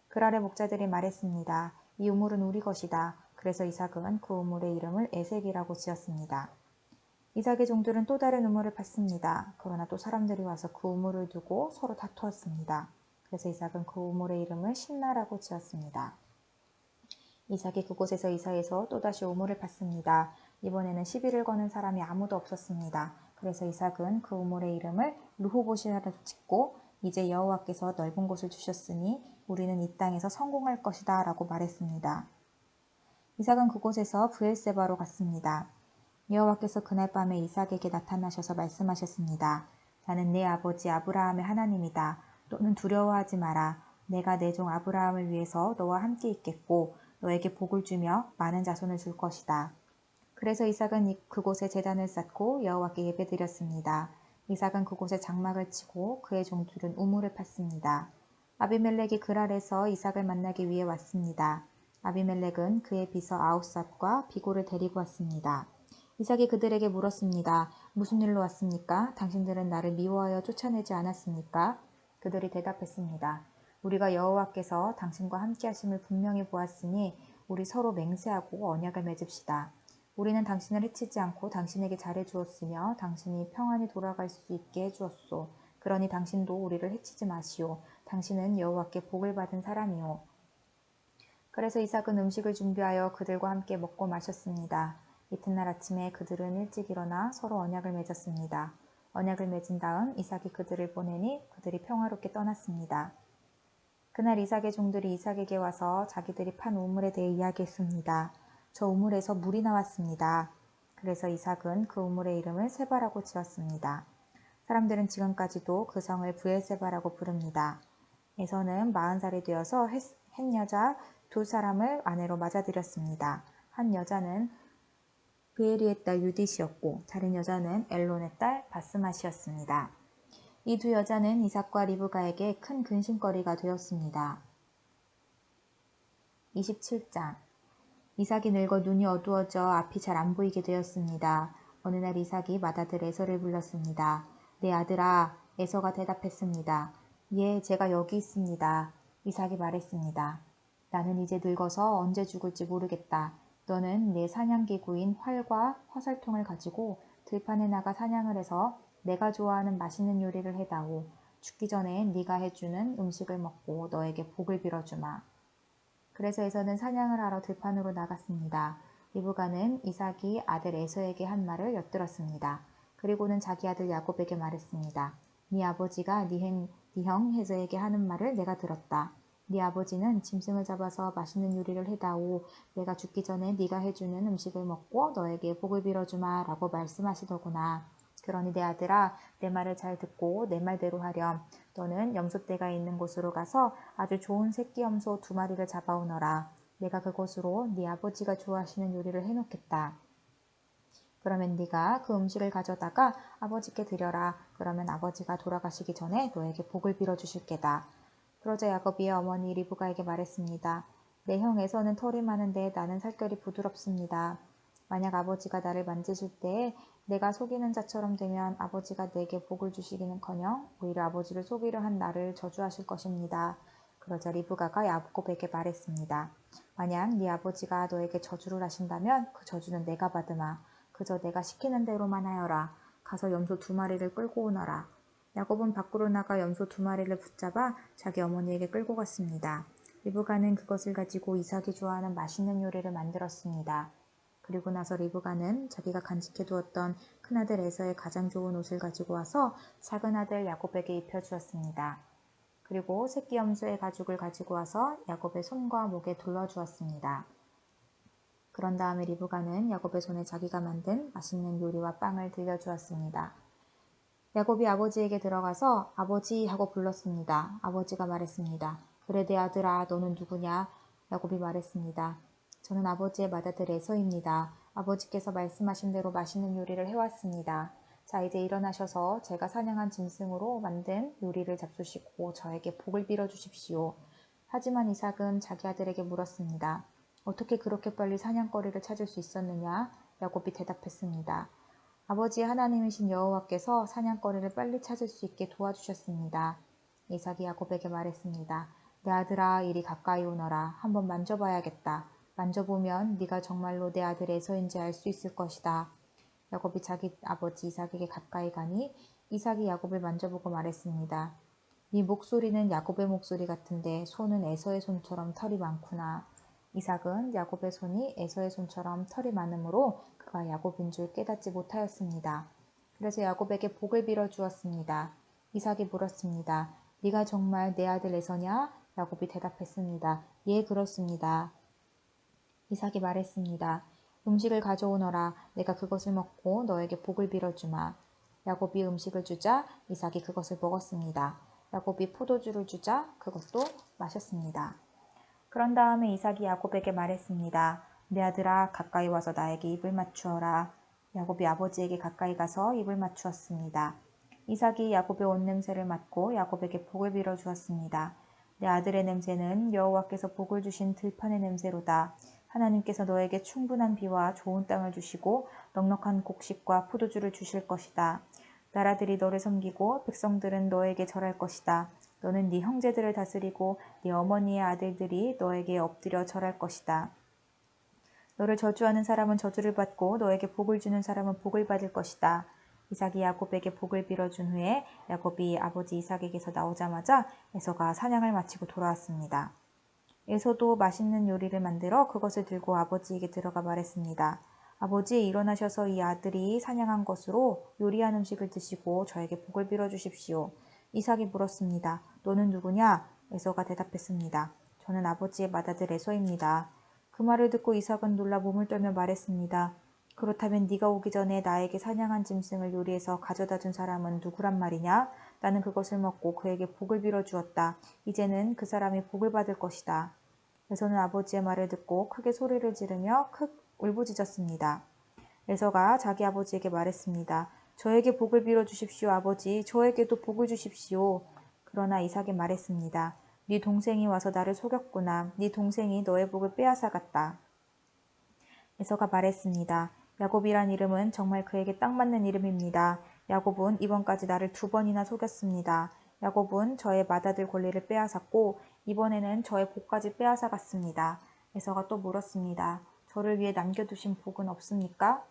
그랄의 목자들이 말했습니다. 이 우물은 우리 것이다. 그래서 이삭은 그 우물의 이름을 에색이라고 지었습니다. 이삭의 종들은 또 다른 우물을 팠습니다. 그러나 또 사람들이 와서 그 우물을 두고 서로 다투었습니다. 그래서 이삭은 그 우물의 이름을 신나라고 지었습니다. 이삭이 그곳에서 이사해서 또다시 우물을 팠습니다. 이번에는 시비를 거는 사람이 아무도 없었습니다. 그래서 이삭은 그 우물의 이름을 르호봇이라고 짓고 이제 여호와께서 넓은 곳을 주셨으니 우리는 이 땅에서 성공할 것이다 라고 말했습니다. 이삭은 그곳에서 브엘세바로 갔습니다. 여호와께서 그날 밤에 이삭에게 나타나셔서 말씀하셨습니다. 나는 내 아버지 아브라함의 하나님이다. 너는 두려워하지 마라. 내가 내 종 아브라함을 위해서 너와 함께 있겠고 너에게 복을 주며 많은 자손을 줄 것이다. 그래서 이삭은 그곳에 제단을 쌓고 여호와께 예배드렸습니다. 이삭은 그곳에 장막을 치고 그의 종들은 우물을 팠습니다. 아비멜렉이 그랄에서 이삭을 만나기 위해 왔습니다. 아비멜렉은 그의 비서 아웃삿과 비고를 데리고 왔습니다. 이삭이 그들에게 물었습니다. 무슨 일로 왔습니까? 당신들은 나를 미워하여 쫓아내지 않았습니까? 그들이 대답했습니다. 우리가 여호와께서 당신과 함께 하심을 분명히 보았으니 우리 서로 맹세하고 언약을 맺읍시다. 우리는 당신을 해치지 않고 당신에게 잘해주었으며 당신이 평안히 돌아갈 수 있게 해주었소. 그러니 당신도 우리를 해치지 마시오. 당신은 여호와께 복을 받은 사람이오. 그래서 이삭은 음식을 준비하여 그들과 함께 먹고 마셨습니다. 이튿날 아침에 그들은 일찍 일어나 서로 언약을 맺었습니다. 언약을 맺은 다음 이삭이 그들을 보내니 그들이 평화롭게 떠났습니다. 그날 이삭의 종들이 이삭에게 와서 자기들이 판 우물에 대해 이야기했습니다. 저 우물에서 물이 나왔습니다. 그래서 이삭은 그 우물의 이름을 세바라고 지었습니다. 사람들은 지금까지도 그 성을 브엘세바라고 부릅니다. 에서는 40살이 되어서 헷 여자 2사람을 아내로 맞아들였습니다. 한 여자는 브에리의 딸 유딧이었고 다른 여자는 엘론의 딸 바스맛이었습니다. 이 두 여자는 이삭과 리브가에게 큰 근심거리가 되었습니다. 27장 이삭이 늙어 눈이 어두워져 앞이 잘 안 보이게 되었습니다. 어느 날 이삭이 맏아들 에서를 불렀습니다. 내 아들아, 에서가 대답했습니다. 예, 제가 여기 있습니다. 이삭이 말했습니다. 나는 이제 늙어서 언제 죽을지 모르겠다. 너는 내 사냥기구인 활과 화살통을 가지고 들판에 나가 사냥을 해서 내가 좋아하는 맛있는 요리를 해다오. 죽기 전에 네가 해주는 음식을 먹고 너에게 복을 빌어주마. 그래서 에서는 사냥을 하러 들판으로 나갔습니다. 리브가는 이삭이 아들 에서에게 한 말을 엿들었습니다. 그리고는 자기 아들 야곱에게 말했습니다. 네 아버지가 네 형 에서에게 하는 말을 내가 들었다. 네 아버지는 짐승을 잡아서 맛있는 요리를 해다오. 내가 죽기 전에 네가 해주는 음식을 먹고 너에게 복을 빌어주마 라고 말씀하시더구나. 그러니 내 아들아, 내 말을 잘 듣고 내 말대로 하렴. 너는 염소떼가 있는 곳으로 가서 아주 좋은 새끼 염소 2마리를 잡아오너라. 내가 그곳으로 네 아버지가 좋아하시는 요리를 해놓겠다. 그러면 네가 그 음식을 가져다가 아버지께 드려라. 그러면 아버지가 돌아가시기 전에 너에게 복을 빌어주실 게다. 그러자 야곱이의 어머니 리브가에게 말했습니다. 내 형 에서는 털이 많은데 나는 살결이 부드럽습니다. 만약 아버지가 나를 만지실 때에 내가 속이는 자처럼 되면 아버지가 내게 복을 주시기는커녕 오히려 아버지를 속이려 한 나를 저주하실 것입니다. 그러자 리브가가 야곱에게 말했습니다. 만약 네 아버지가 너에게 저주를 하신다면 그 저주는 내가 받으마. 그저 내가 시키는 대로만 하여라. 가서 염소 2마리를 끌고 오너라. 야곱은 밖으로 나가 염소 2마리를 붙잡아 자기 어머니에게 끌고 갔습니다. 리브가는 그것을 가지고 이삭이 좋아하는 맛있는 요리를 만들었습니다. 그리고 나서 리브가는 자기가 간직해두었던 큰아들 에서의 가장 좋은 옷을 가지고 와서 작은아들 야곱에게 입혀주었습니다. 그리고 새끼 염소의 가죽을 가지고 와서 야곱의 손과 목에 둘러주었습니다. 그런 다음에 리브가는 야곱의 손에 자기가 만든 맛있는 요리와 빵을 들려주었습니다. 야곱이 아버지에게 들어가서 아버지 하고 불렀습니다. 아버지가 말했습니다. 그래 내 아들아 너는 누구냐? 야곱이 말했습니다. 저는 아버지의 맏아들 에서입니다. 아버지께서 말씀하신 대로 맛있는 요리를 해왔습니다. 자 이제 일어나셔서 제가 사냥한 짐승으로 만든 요리를 잡수시고 저에게 복을 빌어주십시오. 하지만 이삭은 자기 아들에게 물었습니다. 어떻게 그렇게 빨리 사냥거리를 찾을 수 있었느냐? 야곱이 대답했습니다. 아버지 하나님이신 여호와께서 사냥거리를 빨리 찾을 수 있게 도와주셨습니다. 이삭이 야곱에게 말했습니다. 내 아들아, 이리 가까이 오너라. 한번 만져봐야겠다. 만져보면 네가 정말로 내 아들 에서인지 알 수 있을 것이다. 야곱이 자기 아버지 이삭에게 가까이 가니 이삭이 야곱을 만져보고 말했습니다. 네 목소리는 야곱의 목소리 같은데 손은 에서의 손처럼 털이 많구나. 이삭은 야곱의 손이 에서의 손처럼 털이 많으므로 그가 야곱인 줄 깨닫지 못하였습니다. 그래서 야곱에게 복을 빌어 주었습니다. 이삭이 물었습니다. 네가 정말 내 아들 에서냐? 야곱이 대답했습니다. 예, 그렇습니다. 이삭이 말했습니다. 음식을 가져오너라. 내가 그것을 먹고 너에게 복을 빌어주마. 야곱이 음식을 주자 이삭이 그것을 먹었습니다. 야곱이 포도주를 주자 그것도 마셨습니다. 그런 다음에 이삭이 야곱에게 말했습니다. 내 아들아, 가까이 와서 나에게 입을 맞추어라. 야곱이 아버지에게 가까이 가서 입을 맞추었습니다. 이삭이 야곱의 옷 냄새를 맡고 야곱에게 복을 빌어 주었습니다. 내 아들의 냄새는 여호와께서 복을 주신 들판의 냄새로다. 하나님께서 너에게 충분한 비와 좋은 땅을 주시고 넉넉한 곡식과 포도주를 주실 것이다. 나라들이 너를 섬기고 백성들은 너에게 절할 것이다. 너는 네 형제들을 다스리고 네 어머니의 아들들이 너에게 엎드려 절할 것이다. 너를 저주하는 사람은 저주를 받고 너에게 복을 주는 사람은 복을 받을 것이다. 이삭이 야곱에게 복을 빌어준 후에 야곱이 아버지 이삭에게서 나오자마자 에서가 사냥을 마치고 돌아왔습니다. 에서도 맛있는 요리를 만들어 그것을 들고 아버지에게 들어가 말했습니다. 아버지, 일어나셔서 이 아들이 사냥한 것으로 요리한 음식을 드시고 저에게 복을 빌어주십시오. 이삭이 물었습니다. 너는 누구냐? 에서가 대답했습니다. 저는 아버지의 맏아들 에서입니다. 그 말을 듣고 이삭은 놀라 몸을 떨며 말했습니다. 그렇다면 네가 오기 전에 나에게 사냥한 짐승을 요리해서 가져다 준 사람은 누구란 말이냐? 나는 그것을 먹고 그에게 복을 빌어주었다. 이제는 그 사람이 복을 받을 것이다. 에서는 아버지의 말을 듣고 크게 소리를 지르며 울부짖었습니다. 에서가 자기 아버지에게 말했습니다. 저에게 복을 빌어주십시오, 아버지. 저에게도 복을 주십시오. 그러나 이삭이 말했습니다. 네 동생이 와서 나를 속였구나. 네 동생이 너의 복을 빼앗아갔다. 에서가 말했습니다. 야곱이란 이름은 정말 그에게 딱 맞는 이름입니다. 야곱은 이번까지 나를 2번이나 속였습니다. 야곱은 저의 맏아들 권리를 빼앗았고 이번에는 저의 복까지 빼앗아갔습니다. 에서가 또 물었습니다. 저를 위해 남겨두신 복은 없습니까?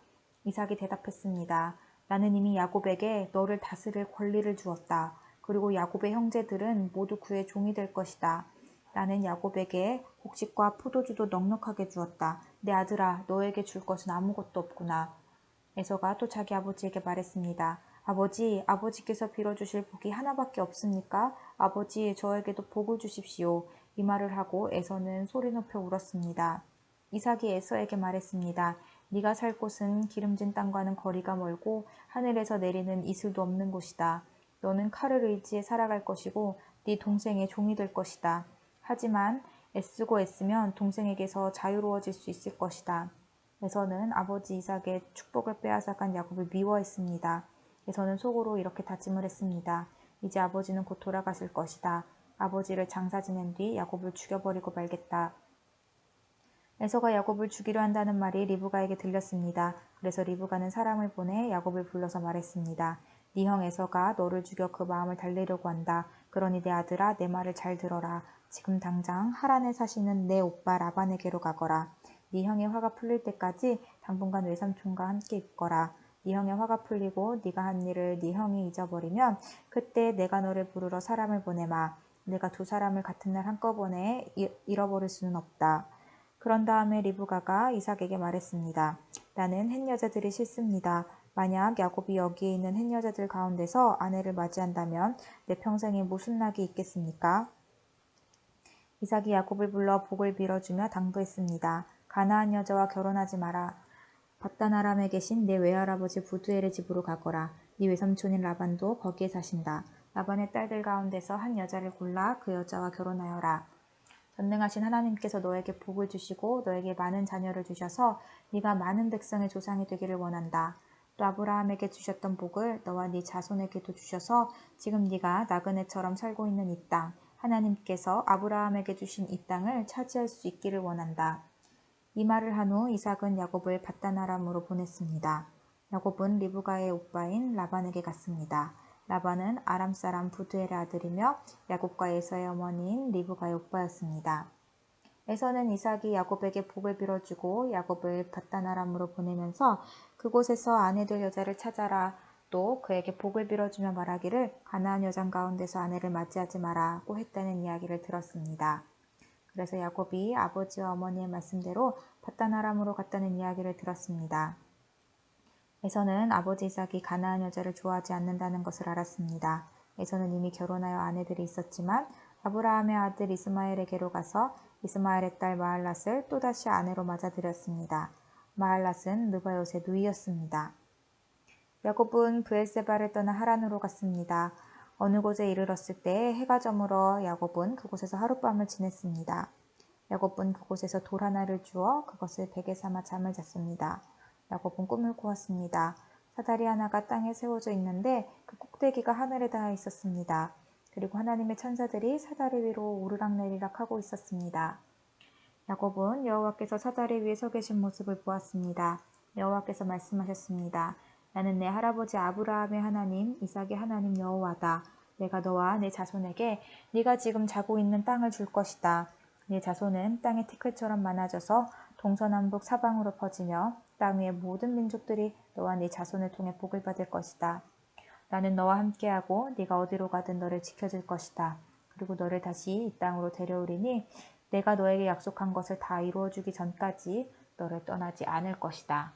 이삭이 대답했습니다. 나는 이미 야곱에게 너를 다스릴 권리를 주었다. 그리고 야곱의 형제들은 모두 그의 종이 될 것이다. 나는 야곱에게 곡식과 포도주도 넉넉하게 주었다. 내 아들아, 너에게 줄 것은 아무것도 없구나. 에서가 또 자기 아버지에게 말했습니다. 아버지, 아버지께서 빌어주실 복이 하나밖에 없습니까? 아버지, 저에게도 복을 주십시오. 이 말을 하고 에서는 소리 높여 울었습니다. 이삭이 에서에게 말했습니다. 네가 살 곳은 기름진 땅과는 거리가 멀고 하늘에서 내리는 이슬도 없는 곳이다. 너는 칼을 의지해 살아갈 것이고 네 동생의 종이 될 것이다. 하지만 애쓰고 애쓰면 동생에게서 자유로워질 수 있을 것이다. 에서는 아버지 이삭의 축복을 빼앗아간 야곱을 미워했습니다. 에서는 속으로 이렇게 다짐을 했습니다. 이제 아버지는 곧 돌아가실 것이다. 아버지를 장사 지낸 뒤 야곱을 죽여버리고 말겠다. 에서가 야곱을 죽이려 한다는 말이 리브가에게 들렸습니다. 그래서 리브가는 사람을 보내 야곱을 불러서 말했습니다. 네 형 에서가 너를 죽여 그 마음을 달래려고 한다. 그러니 내 아들아, 내 말을 잘 들어라. 지금 당장 하란에 사시는 내 오빠 라반에게로 가거라. 네 형의 화가 풀릴 때까지 당분간 외삼촌과 함께 있거라. 네 형의 화가 풀리고 네가 한 일을 네 형이 잊어버리면 그때 내가 너를 부르러 사람을 보내마. 내가 2사람을 같은 날 한꺼번에 잃어버릴 수는 없다. 그런 다음에 리브가가 이삭에게 말했습니다. 나는 햇 여자들이 싫습니다. 만약 야곱이 여기에 있는 햇 여자들 가운데서 아내를 맞이한다면 내 평생에 무슨 낙이 있겠습니까? 이삭이 야곱을 불러 복을 빌어주며 당부했습니다. 가나안 여자와 결혼하지 마라. 바단 아람에 계신 내 외할아버지 부두엘의 집으로 가거라. 네 외삼촌인 라반도 거기에 사신다. 라반의 딸들 가운데서 한 여자를 골라 그 여자와 결혼하여라. 전능하신 하나님께서 너에게 복을 주시고 너에게 많은 자녀를 주셔서 네가 많은 백성의 조상이 되기를 원한다. 또 아브라함에게 주셨던 복을 너와 네 자손에게도 주셔서 지금 네가 나그네처럼 살고 있는 이 땅, 하나님께서 아브라함에게 주신 이 땅을 차지할 수 있기를 원한다. 이 말을 한 후 이삭은 야곱을 밧단 아람으로 보냈습니다. 야곱은 리브가의 오빠인 라반에게 갔습니다. 라반은 아람 사람 부두엘의 아들이며 야곱과 에서의 어머니인 리브가의 오빠였습니다. 에서는 이삭이 야곱에게 복을 빌어주고 야곱을 밧단 아람으로 보내면서 그곳에서 아내 될 여자를 찾아라, 또 그에게 복을 빌어주며 말하기를 가나안 여장 가운데서 아내를 맞이하지 마라고 했다는 이야기를 들었습니다. 그래서 야곱이 아버지와 어머니의 말씀대로 밧단 아람으로 갔다는 이야기를 들었습니다. 에서는 아버지 이삭이 가나안 여자를 좋아하지 않는다는 것을 알았습니다. 에서는 이미 결혼하여 아내들이 있었지만 아브라함의 아들 이스마엘에게로 가서 이스마엘의 딸 마할랏을 또다시 아내로 맞아들였습니다. 마할랏은 느바요의 누이였습니다. 야곱은 브엘세바를 떠나 하란으로 갔습니다. 어느 곳에 이르렀을 때 해가 저물어 야곱은 그곳에서 하룻밤을 지냈습니다. 야곱은 그곳에서 돌 하나를 주어 그것을 베개 삼아 잠을 잤습니다. 야곱은 꿈을 꾸었습니다. 사다리 하나가 땅에 세워져 있는데 그 꼭대기가 하늘에 닿아 있었습니다. 그리고 하나님의 천사들이 사다리 위로 오르락내리락 하고 있었습니다. 야곱은 여호와께서 사다리 위에 서 계신 모습을 보았습니다. 여호와께서 말씀하셨습니다. 나는 내 할아버지 아브라함의 하나님, 이삭의 하나님 여호와다. 내가 너와 내 자손에게 네가 지금 자고 있는 땅을 줄 것이다. 네 자손은 땅의 티끌처럼 많아져서 동서남북 사방으로 퍼지며 땅 위의 모든 민족들이 너와 네 자손을 통해 복을 받을 것이다. 나는 너와 함께하고 네가 어디로 가든 너를 지켜줄 것이다. 그리고 너를 다시 이 땅으로 데려오리니 내가 너에게 약속한 것을 다 이루어주기 전까지 너를 떠나지 않을 것이다.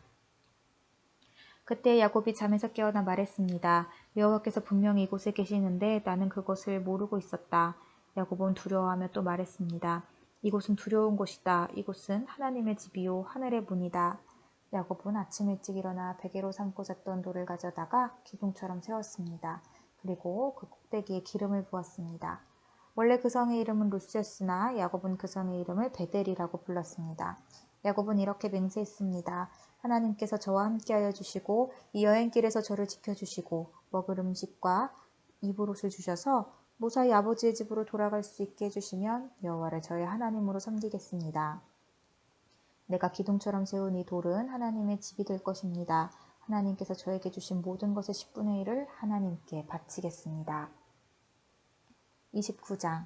그때 야곱이 잠에서 깨어나 말했습니다. 여호와께서 분명히 이곳에 계시는데 나는 그것을 모르고 있었다. 야곱은 두려워하며 또 말했습니다. 이곳은 두려운 곳이다. 이곳은 하나님의 집이요 하늘의 문이다. 야곱은 아침 일찍 일어나 베개로 삼고 잤던 돌을 가져다가 기둥처럼 세웠습니다. 그리고 그 꼭대기에 기름을 부었습니다. 원래 그 성의 이름은 루스였으나 야곱은 그 성의 이름을 베델이라고 불렀습니다. 야곱은 이렇게 맹세했습니다. 하나님께서 저와 함께하여 주시고 이 여행길에서 저를 지켜주시고 먹을 음식과 입을 옷을 주셔서 무사히 아버지의 집으로 돌아갈 수 있게 해주시면 여호와를 저의 하나님으로 섬기겠습니다. 내가 기둥처럼 세운 이 돌은 하나님의 집이 될 것입니다. 하나님께서 저에게 주신 모든 것의 10분의 1을 하나님께 바치겠습니다. 29장.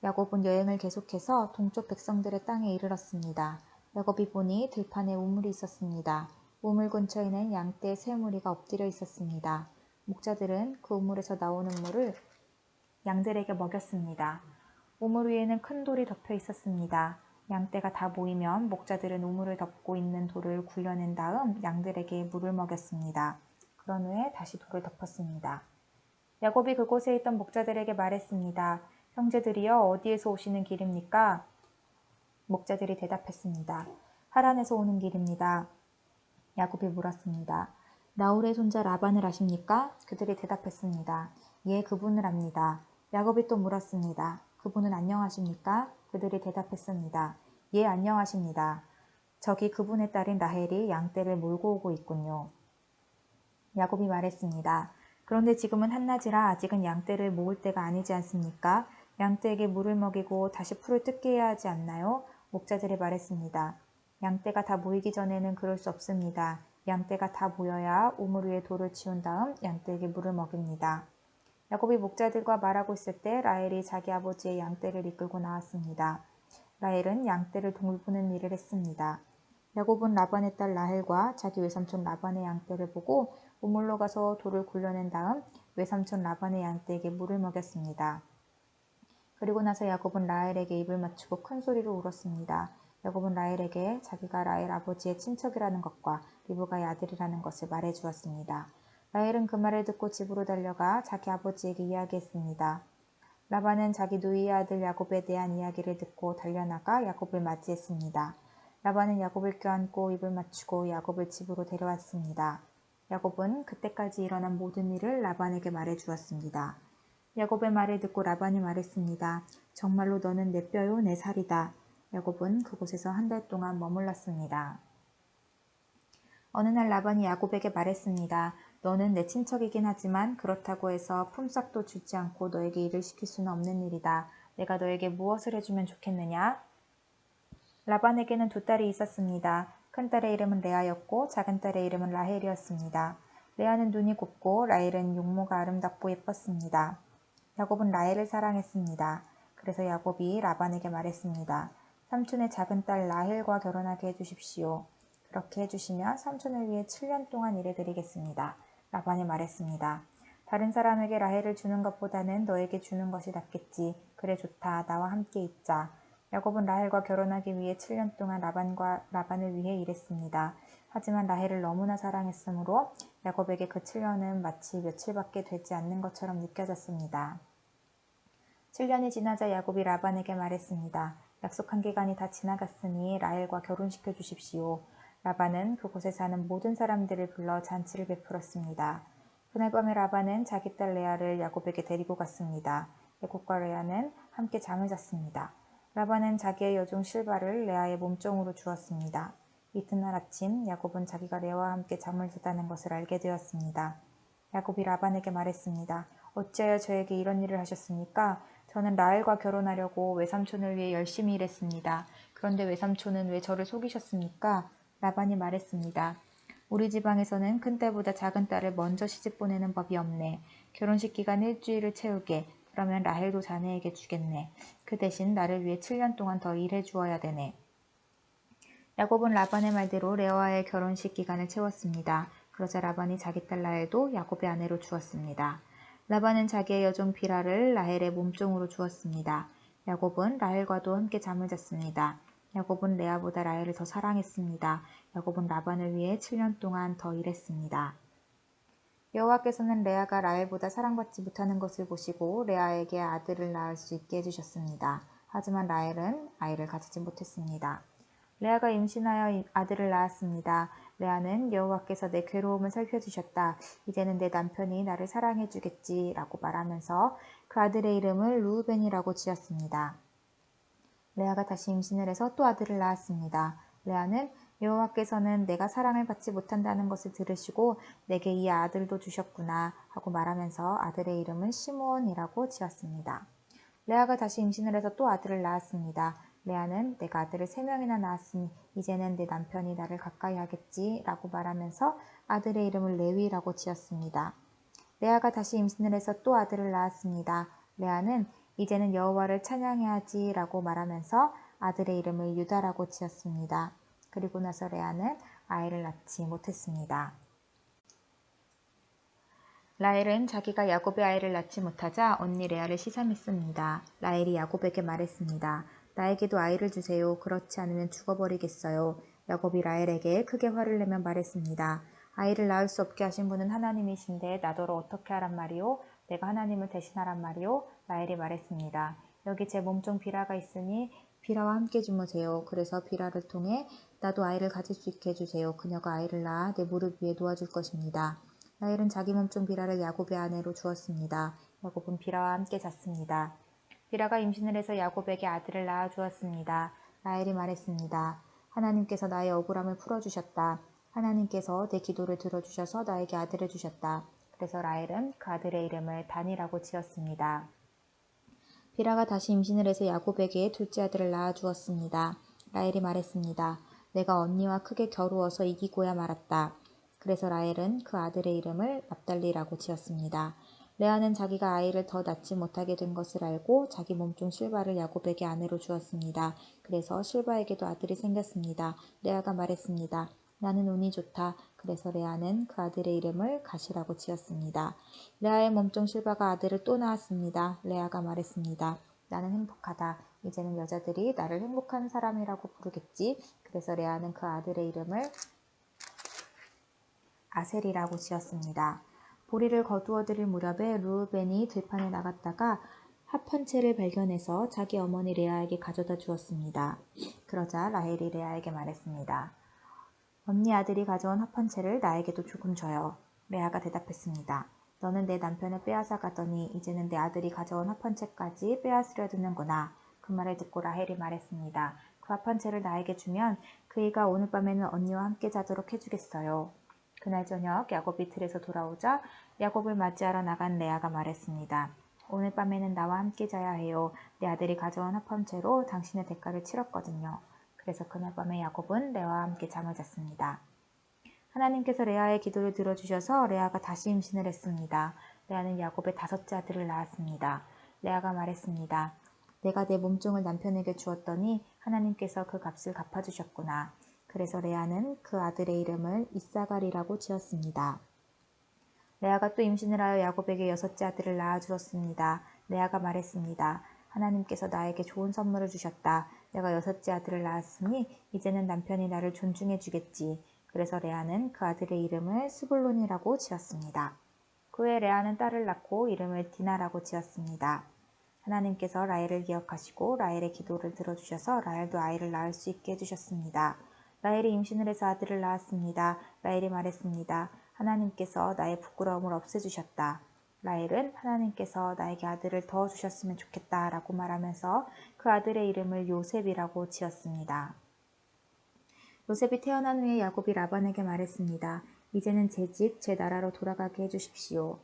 야곱은 여행을 계속해서 동쪽 백성들의 땅에 이르렀습니다. 야곱이 보니 들판에 우물이 있었습니다. 우물 근처에는 양떼 세 무리가 엎드려 있었습니다. 목자들은 그 우물에서 나오는 물을 양들에게 먹였습니다. 우물 위에는 큰 돌이 덮여 있었습니다. 양떼가 다 모이면 목자들은 우물을 덮고 있는 돌을 굴려낸 다음 양들에게 물을 먹였습니다. 그런 후에 다시 돌을 덮었습니다. 야곱이 그곳에 있던 목자들에게 말했습니다. 형제들이여, 어디에서 오시는 길입니까? 목자들이 대답했습니다. 하란에서 오는 길입니다. 야곱이 물었습니다. 나홀의 손자 라반을 아십니까? 그들이 대답했습니다. 예, 그분을 압니다. 야곱이 또 물었습니다. 그분은 안녕하십니까? 그들이 대답했습니다. 예, 안녕하십니다. 저기 그분의 딸인 라헬이 양떼를 몰고 오고 있군요. 야곱이 말했습니다. 그런데 지금은 한낮이라 아직은 양떼를 모을 때가 아니지 않습니까? 양떼에게 물을 먹이고 다시 풀을 뜯게 해야 하지 않나요? 목자들이 말했습니다. 양떼가 다 모이기 전에는 그럴 수 없습니다. 양떼가 다 모여야 우물 위에 돌을 치운 다음 양떼에게 물을 먹입니다. 야곱이 목자들과 말하고 있을 때 라헬이 자기 아버지의 양떼를 이끌고 나왔습니다. 라헬은 양떼를 돌보는 일을 했습니다. 야곱은 라반의 딸 라헬과 자기 외삼촌 라반의 양떼를 보고 우물로 가서 돌을 굴려낸 다음 외삼촌 라반의 양떼에게 물을 먹였습니다. 그리고 나서 야곱은 라헬에게 입을 맞추고 큰 소리로 울었습니다. 야곱은 라헬에게 자기가 라헬 아버지의 친척이라는 것과 리브가의 아들이라는 것을 말해 주었습니다. 라헬은 그 말을 듣고 집으로 달려가 자기 아버지에게 이야기했습니다. 라반은 자기 누이의 아들 야곱에 대한 이야기를 듣고 달려나가 야곱을 맞이했습니다. 라반은 야곱을 껴안고 입을 맞추고 야곱을 집으로 데려왔습니다. 야곱은 그때까지 일어난 모든 일을 라반에게 말해 주었습니다. 야곱의 말을 듣고 라반이 말했습니다. 정말로 너는 내 뼈요 내 살이다. 야곱은 그곳에서 한 달 동안 머물렀습니다. 어느 날 라반이 야곱에게 말했습니다. 너는 내 친척이긴 하지만 그렇다고 해서 품삯도 주지 않고 너에게 일을 시킬 수는 없는 일이다. 내가 너에게 무엇을 해주면 좋겠느냐? 라반에게는 두 딸이 있었습니다. 큰 딸의 이름은 레아였고 작은 딸의 이름은 라헬이었습니다. 레아는 눈이 곱고 라헬은 용모가 아름답고 예뻤습니다. 야곱은 라헬을 사랑했습니다. 그래서 야곱이 라반에게 말했습니다. 삼촌의 작은 딸 라헬과 결혼하게 해주십시오. 그렇게 해주시면 삼촌을 위해 7년 동안 일해드리겠습니다. 라반이 말했습니다. 다른 사람에게 라헬을 주는 것보다는 너에게 주는 것이 낫겠지. 그래 좋다. 나와 함께 있자. 야곱은 라헬과 결혼하기 위해 7년 동안 라반을 위해 일했습니다. 하지만 라헬을 너무나 사랑했으므로 야곱에게 그 7년은 마치 며칠밖에 되지 않는 것처럼 느껴졌습니다. 7년이 지나자 야곱이 라반에게 말했습니다. 약속한 기간이 다 지나갔으니 라헬과 결혼시켜 주십시오. 라반은 그곳에 사는 모든 사람들을 불러 잔치를 베풀었습니다. 그날 밤에 라반은 자기 딸 레아를 야곱에게 데리고 갔습니다. 야곱과 레아는 함께 잠을 잤습니다. 라반은 자기의 여종 실바를 레아의 몸종으로 주었습니다. 이튿날 아침 야곱은 자기가 레아와 함께 잠을 잤다는 것을 알게 되었습니다. 야곱이 라반에게 말했습니다. 어찌하여 저에게 이런 일을 하셨습니까? 저는 라헬과 결혼하려고 외삼촌을 위해 열심히 일했습니다. 그런데 외삼촌은 왜 저를 속이셨습니까? 라반이 말했습니다. 우리 지방에서는 큰딸보다 작은 딸을 먼저 시집 보내는 법이 없네. 결혼식 기간 일주일을 채우게. 그러면 라헬도 자네에게 주겠네. 그 대신 나를 위해 7년 동안 더 일해 주어야 되네. 야곱은 라반의 말대로 레아와의 결혼식 기간을 채웠습니다. 그러자 라반이 자기 딸 라헬도 야곱의 아내로 주었습니다. 라반은 자기의 여종 비라를 라헬의 몸종으로 주었습니다. 야곱은 라헬과도 함께 잠을 잤습니다. 야곱은 레아보다 라헬을 더 사랑했습니다. 야곱은 라반을 위해 7년 동안 더 일했습니다. 여호와께서는 레아가 라헬보다 사랑받지 못하는 것을 보시고 레아에게 아들을 낳을 수 있게 해주셨습니다. 하지만 라헬은 아이를 가지지 못했습니다. 레아가 임신하여 아들을 낳았습니다. 레아는 여호와께서 내 괴로움을 살펴주셨다. 이제는 내 남편이 나를 사랑해 주겠지 라고 말하면서 그 아들의 이름을 르우벤이라고 지었습니다. 레아가 다시 임신을 해서 또 아들을 낳았습니다. 레아는 여호와께서는 내가 사랑을 받지 못한다는 것을 들으시고 내게 이 아들도 주셨구나 하고 말하면서 아들의 이름을 시므온이라고 지었습니다. 레아가 다시 임신을 해서 또 아들을 낳았습니다. 레아는 내가 아들을 3명이나 낳았으니 이제는 내 남편이 나를 가까이 하겠지 라고 말하면서 아들의 이름을 레위라고 지었습니다. 레아가 다시 임신을 해서 또 아들을 낳았습니다. 레아는 이제는 여호와를 찬양해야지 라고 말하면서 아들의 이름을 유다라고 지었습니다. 그리고 나서 레아는 아이를 낳지 못했습니다. 라헬은 자기가 야곱의 아이를 낳지 못하자 언니 레아를 시삼했습니다. 라헬이 야곱에게 말했습니다. 나에게도 아이를 주세요. 그렇지 않으면 죽어버리겠어요. 야곱이 라헬에게 크게 화를 내며 말했습니다. 아이를 낳을 수 없게 하신 분은 하나님이신데 나더러 어떻게 하란 말이오? 내가 하나님을 대신하란 말이오? 라헬이 말했습니다. 여기 제 몸종 비라가 있으니 비라와 함께 주무세요. 그래서 비라를 통해 나도 아이를 가질 수 있게 해주세요. 그녀가 아이를 낳아 내 무릎 위에 놓아줄 것입니다. 라헬은 자기 몸종 비라를 야곱의 아내로 주었습니다. 야곱은 비라와 함께 잤습니다. 비라가 임신을 해서 야곱에게 아들을 낳아 주었습니다. 라헬이 말했습니다. 하나님께서 나의 억울함을 풀어주셨다. 하나님께서 내 기도를 들어주셔서 나에게 아들을 주셨다. 그래서 라헬은 그 아들의 이름을 단이라고 지었습니다. 비라가 다시 임신을 해서 야곱에게 둘째 아들을 낳아 주었습니다. 라헬이 말했습니다. 내가 언니와 크게 겨루어서 이기고야 말았다. 그래서 라헬은 그 아들의 이름을 납달리라고 지었습니다. 레아는 자기가 아이를 더 낳지 못하게 된 것을 알고 자기 몸종 실바를 야곱에게 아내로 주었습니다. 그래서 실바에게도 아들이 생겼습니다. 레아가 말했습니다. 나는 운이 좋다. 그래서 레아는 그 아들의 이름을 가시라고 지었습니다. 레아의 몸종 실바가 아들을 또 낳았습니다. 레아가 말했습니다. 나는 행복하다. 이제는 여자들이 나를 행복한 사람이라고 부르겠지. 그래서 레아는 그 아들의 이름을 아셀이라고 지었습니다. 보리를 거두어 들일 무렵에 르우벤이 들판에 나갔다가 합헌채를 발견해서 자기 어머니 레아에게 가져다 주었습니다. 그러자 라헬이 레아에게 말했습니다. 언니 아들이 가져온 합헌채를 나에게도 조금 줘요. 레아가 대답했습니다. 너는 내 남편을 빼앗아 가더니 이제는 내 아들이 가져온 합헌채까지 빼앗으려 드는구나. 그 말을 듣고 라헬이 말했습니다. 그 합헌채를 나에게 주면 그이가 오늘 밤에는 언니와 함께 자도록 해주겠어요. 그날 저녁 야곱이 들에서 돌아오자 야곱을 맞이하러 나간 레아가 말했습니다. 오늘 밤에는 나와 함께 자야 해요. 내 아들이 가져온 합함채로 당신의 대가를 치렀거든요. 그래서 그날 밤에 야곱은 레아와 함께 잠을 잤습니다. 하나님께서 레아의 기도를 들어주셔서 레아가 다시 임신을 했습니다. 레아는 야곱의 5째 아들을 낳았습니다. 레아가 말했습니다. 내가 내 몸종을 남편에게 주었더니 하나님께서 그 값을 갚아주셨구나. 그래서 레아는 그 아들의 이름을 이사갈이라고 지었습니다. 레아가 또 임신을 하여 야곱에게 6째 아들을 낳아주었습니다. 레아가 말했습니다. 하나님께서 나에게 좋은 선물을 주셨다. 내가 6째 아들을 낳았으니 이제는 남편이 나를 존중해 주겠지. 그래서 레아는 그 아들의 이름을 스불론이라고 지었습니다. 그 후에 레아는 딸을 낳고 이름을 디나라고 지었습니다. 하나님께서 라헬을 기억하시고 라헬의 기도를 들어주셔서 라헬도 아이를 낳을 수 있게 해주셨습니다. 라헬이 임신을 해서 아들을 낳았습니다. 라헬이 말했습니다. 하나님께서 나의 부끄러움을 없애주셨다. 라헬은 하나님께서 나에게 아들을 더 주셨으면 좋겠다 라고 말하면서 그 아들의 이름을 요셉이라고 지었습니다. 요셉이 태어난 후에 야곱이 라반에게 말했습니다. 이제는 제 집, 제 나라로 돌아가게 해주십시오.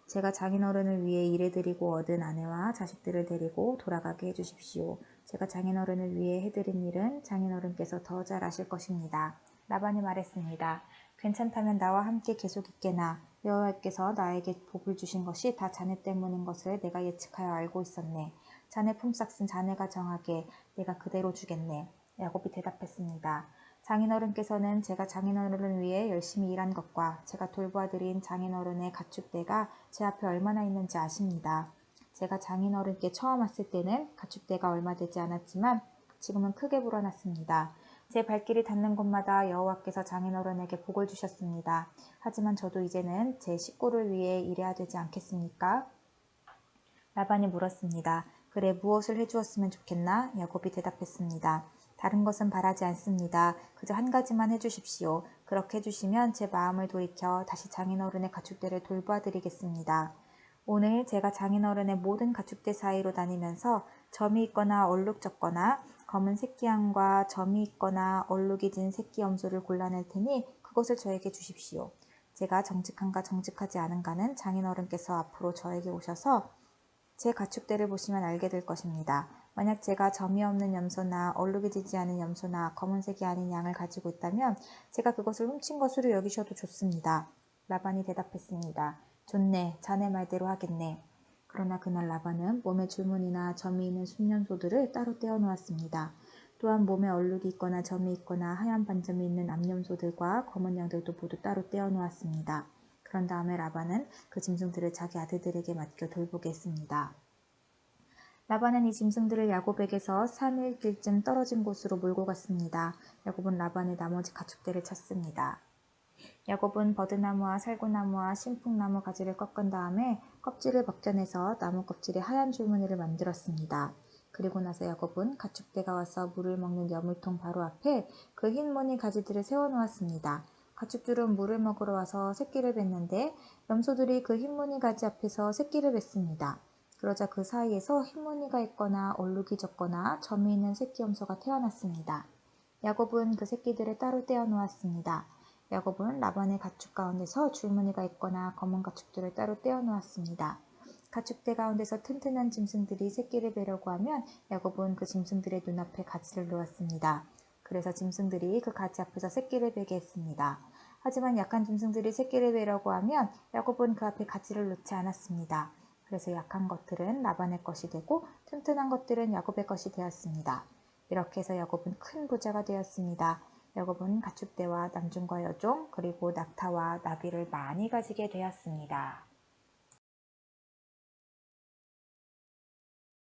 제가 장인어른을 위해 일해드리고 얻은 아내와 자식들을 데리고 돌아가게 해주십시오. 제가 장인어른을 위해 해드린 일은 장인어른께서 더 잘 아실 것입니다. 라반이 말했습니다. 괜찮다면 나와 함께 계속 있게나. 여호와께서 나에게 복을 주신 것이 다 자네 때문인 것을 내가 예측하여 알고 있었네. 자네 품삯은 자네가 정하게 내가 그대로 주겠네. 야곱이 대답했습니다. 장인어른께서는 제가 장인어른을 위해 열심히 일한 것과 제가 돌보아드린 장인어른의 가축대가 제 앞에 얼마나 있는지 아십니다. 제가 장인어른께 처음 왔을 때는 가축대가 얼마 되지 않았지만 지금은 크게 불어났습니다. 제 발길이 닿는 곳마다 여호와께서 장인어른에게 복을 주셨습니다. 하지만 저도 이제는 제 식구를 위해 일해야 되지 않겠습니까? 라반이 물었습니다. 그래, 무엇을 해주었으면 좋겠나? 야곱이 대답했습니다. 다른 것은 바라지 않습니다. 그저 한 가지만 해주십시오. 그렇게 해주시면 제 마음을 돌이켜 다시 장인어른의 가축대를 돌보아드리겠습니다. 오늘 제가 장인어른의 모든 가축대 사이로 다니면서 점이 있거나 얼룩졌거나 검은 새끼양과 점이 있거나 얼룩이 진 새끼 염소를 골라낼 테니 그것을 저에게 주십시오. 제가 정직한가 정직하지 않은가는 장인어른께서 앞으로 저에게 오셔서 제 가축대를 보시면 알게 될 것입니다. 만약 제가 점이 없는 염소나 얼룩이 지지 않은 염소나 검은색이 아닌 양을 가지고 있다면 제가 그것을 훔친 것으로 여기셔도 좋습니다. 라반이 대답했습니다. 좋네, 자네 말대로 하겠네. 그러나 그날 라반은 몸에 줄무늬나 점이 있는 순염소들을 따로 떼어 놓았습니다. 또한 몸에 얼룩이 있거나 점이 있거나 하얀 반점이 있는 암염소들과 검은 양들도 모두 따로 떼어 놓았습니다. 그런 다음에 라반은 그 짐승들을 자기 아들들에게 맡겨 돌보게 했습니다. 라반은 이 짐승들을 야곱에게서 3일 길쯤 떨어진 곳으로 몰고 갔습니다. 야곱은 라반의 나머지 가축대를 찾습니다. 야곱은 버드나무와 살구나무와 신풍나무 가지를 꺾은 다음에 껍질을 벗겨내서 나무 껍질에 하얀 줄무늬를 만들었습니다. 그리고 나서 야곱은 가축대가 와서 물을 먹는 여물통 바로 앞에 그 흰 무늬 가지들을 세워놓았습니다. 가축들은 물을 먹으러 와서 새끼를 뱉는데 염소들이 그 흰무늬 가지 앞에서 새끼를 뱉습니다. 그러자 그 사이에서 흰무늬가 있거나 얼룩이 졌거나 점이 있는 새끼 염소가 태어났습니다. 야곱은 그 새끼들을 따로 떼어 놓았습니다. 야곱은 라반의 가축 가운데서 줄무늬가 있거나 검은 가축들을 따로 떼어 놓았습니다. 가축대 가운데서 튼튼한 짐승들이 새끼를 베려고 하면 야곱은 그 짐승들의 눈앞에 가지를 놓았습니다. 그래서 짐승들이 그 가지 앞에서 새끼를 베게 했습니다. 하지만 약한 짐승들이 새끼를 베려고 하면 야곱은 그 앞에 가지를 놓지 않았습니다. 그래서 약한 것들은 라반의 것이 되고 튼튼한 것들은 야곱의 것이 되었습니다. 이렇게 해서 야곱은 큰 부자가 되었습니다. 야곱은 가축대와 남종과 여종 그리고 낙타와 나귀를 많이 가지게 되었습니다.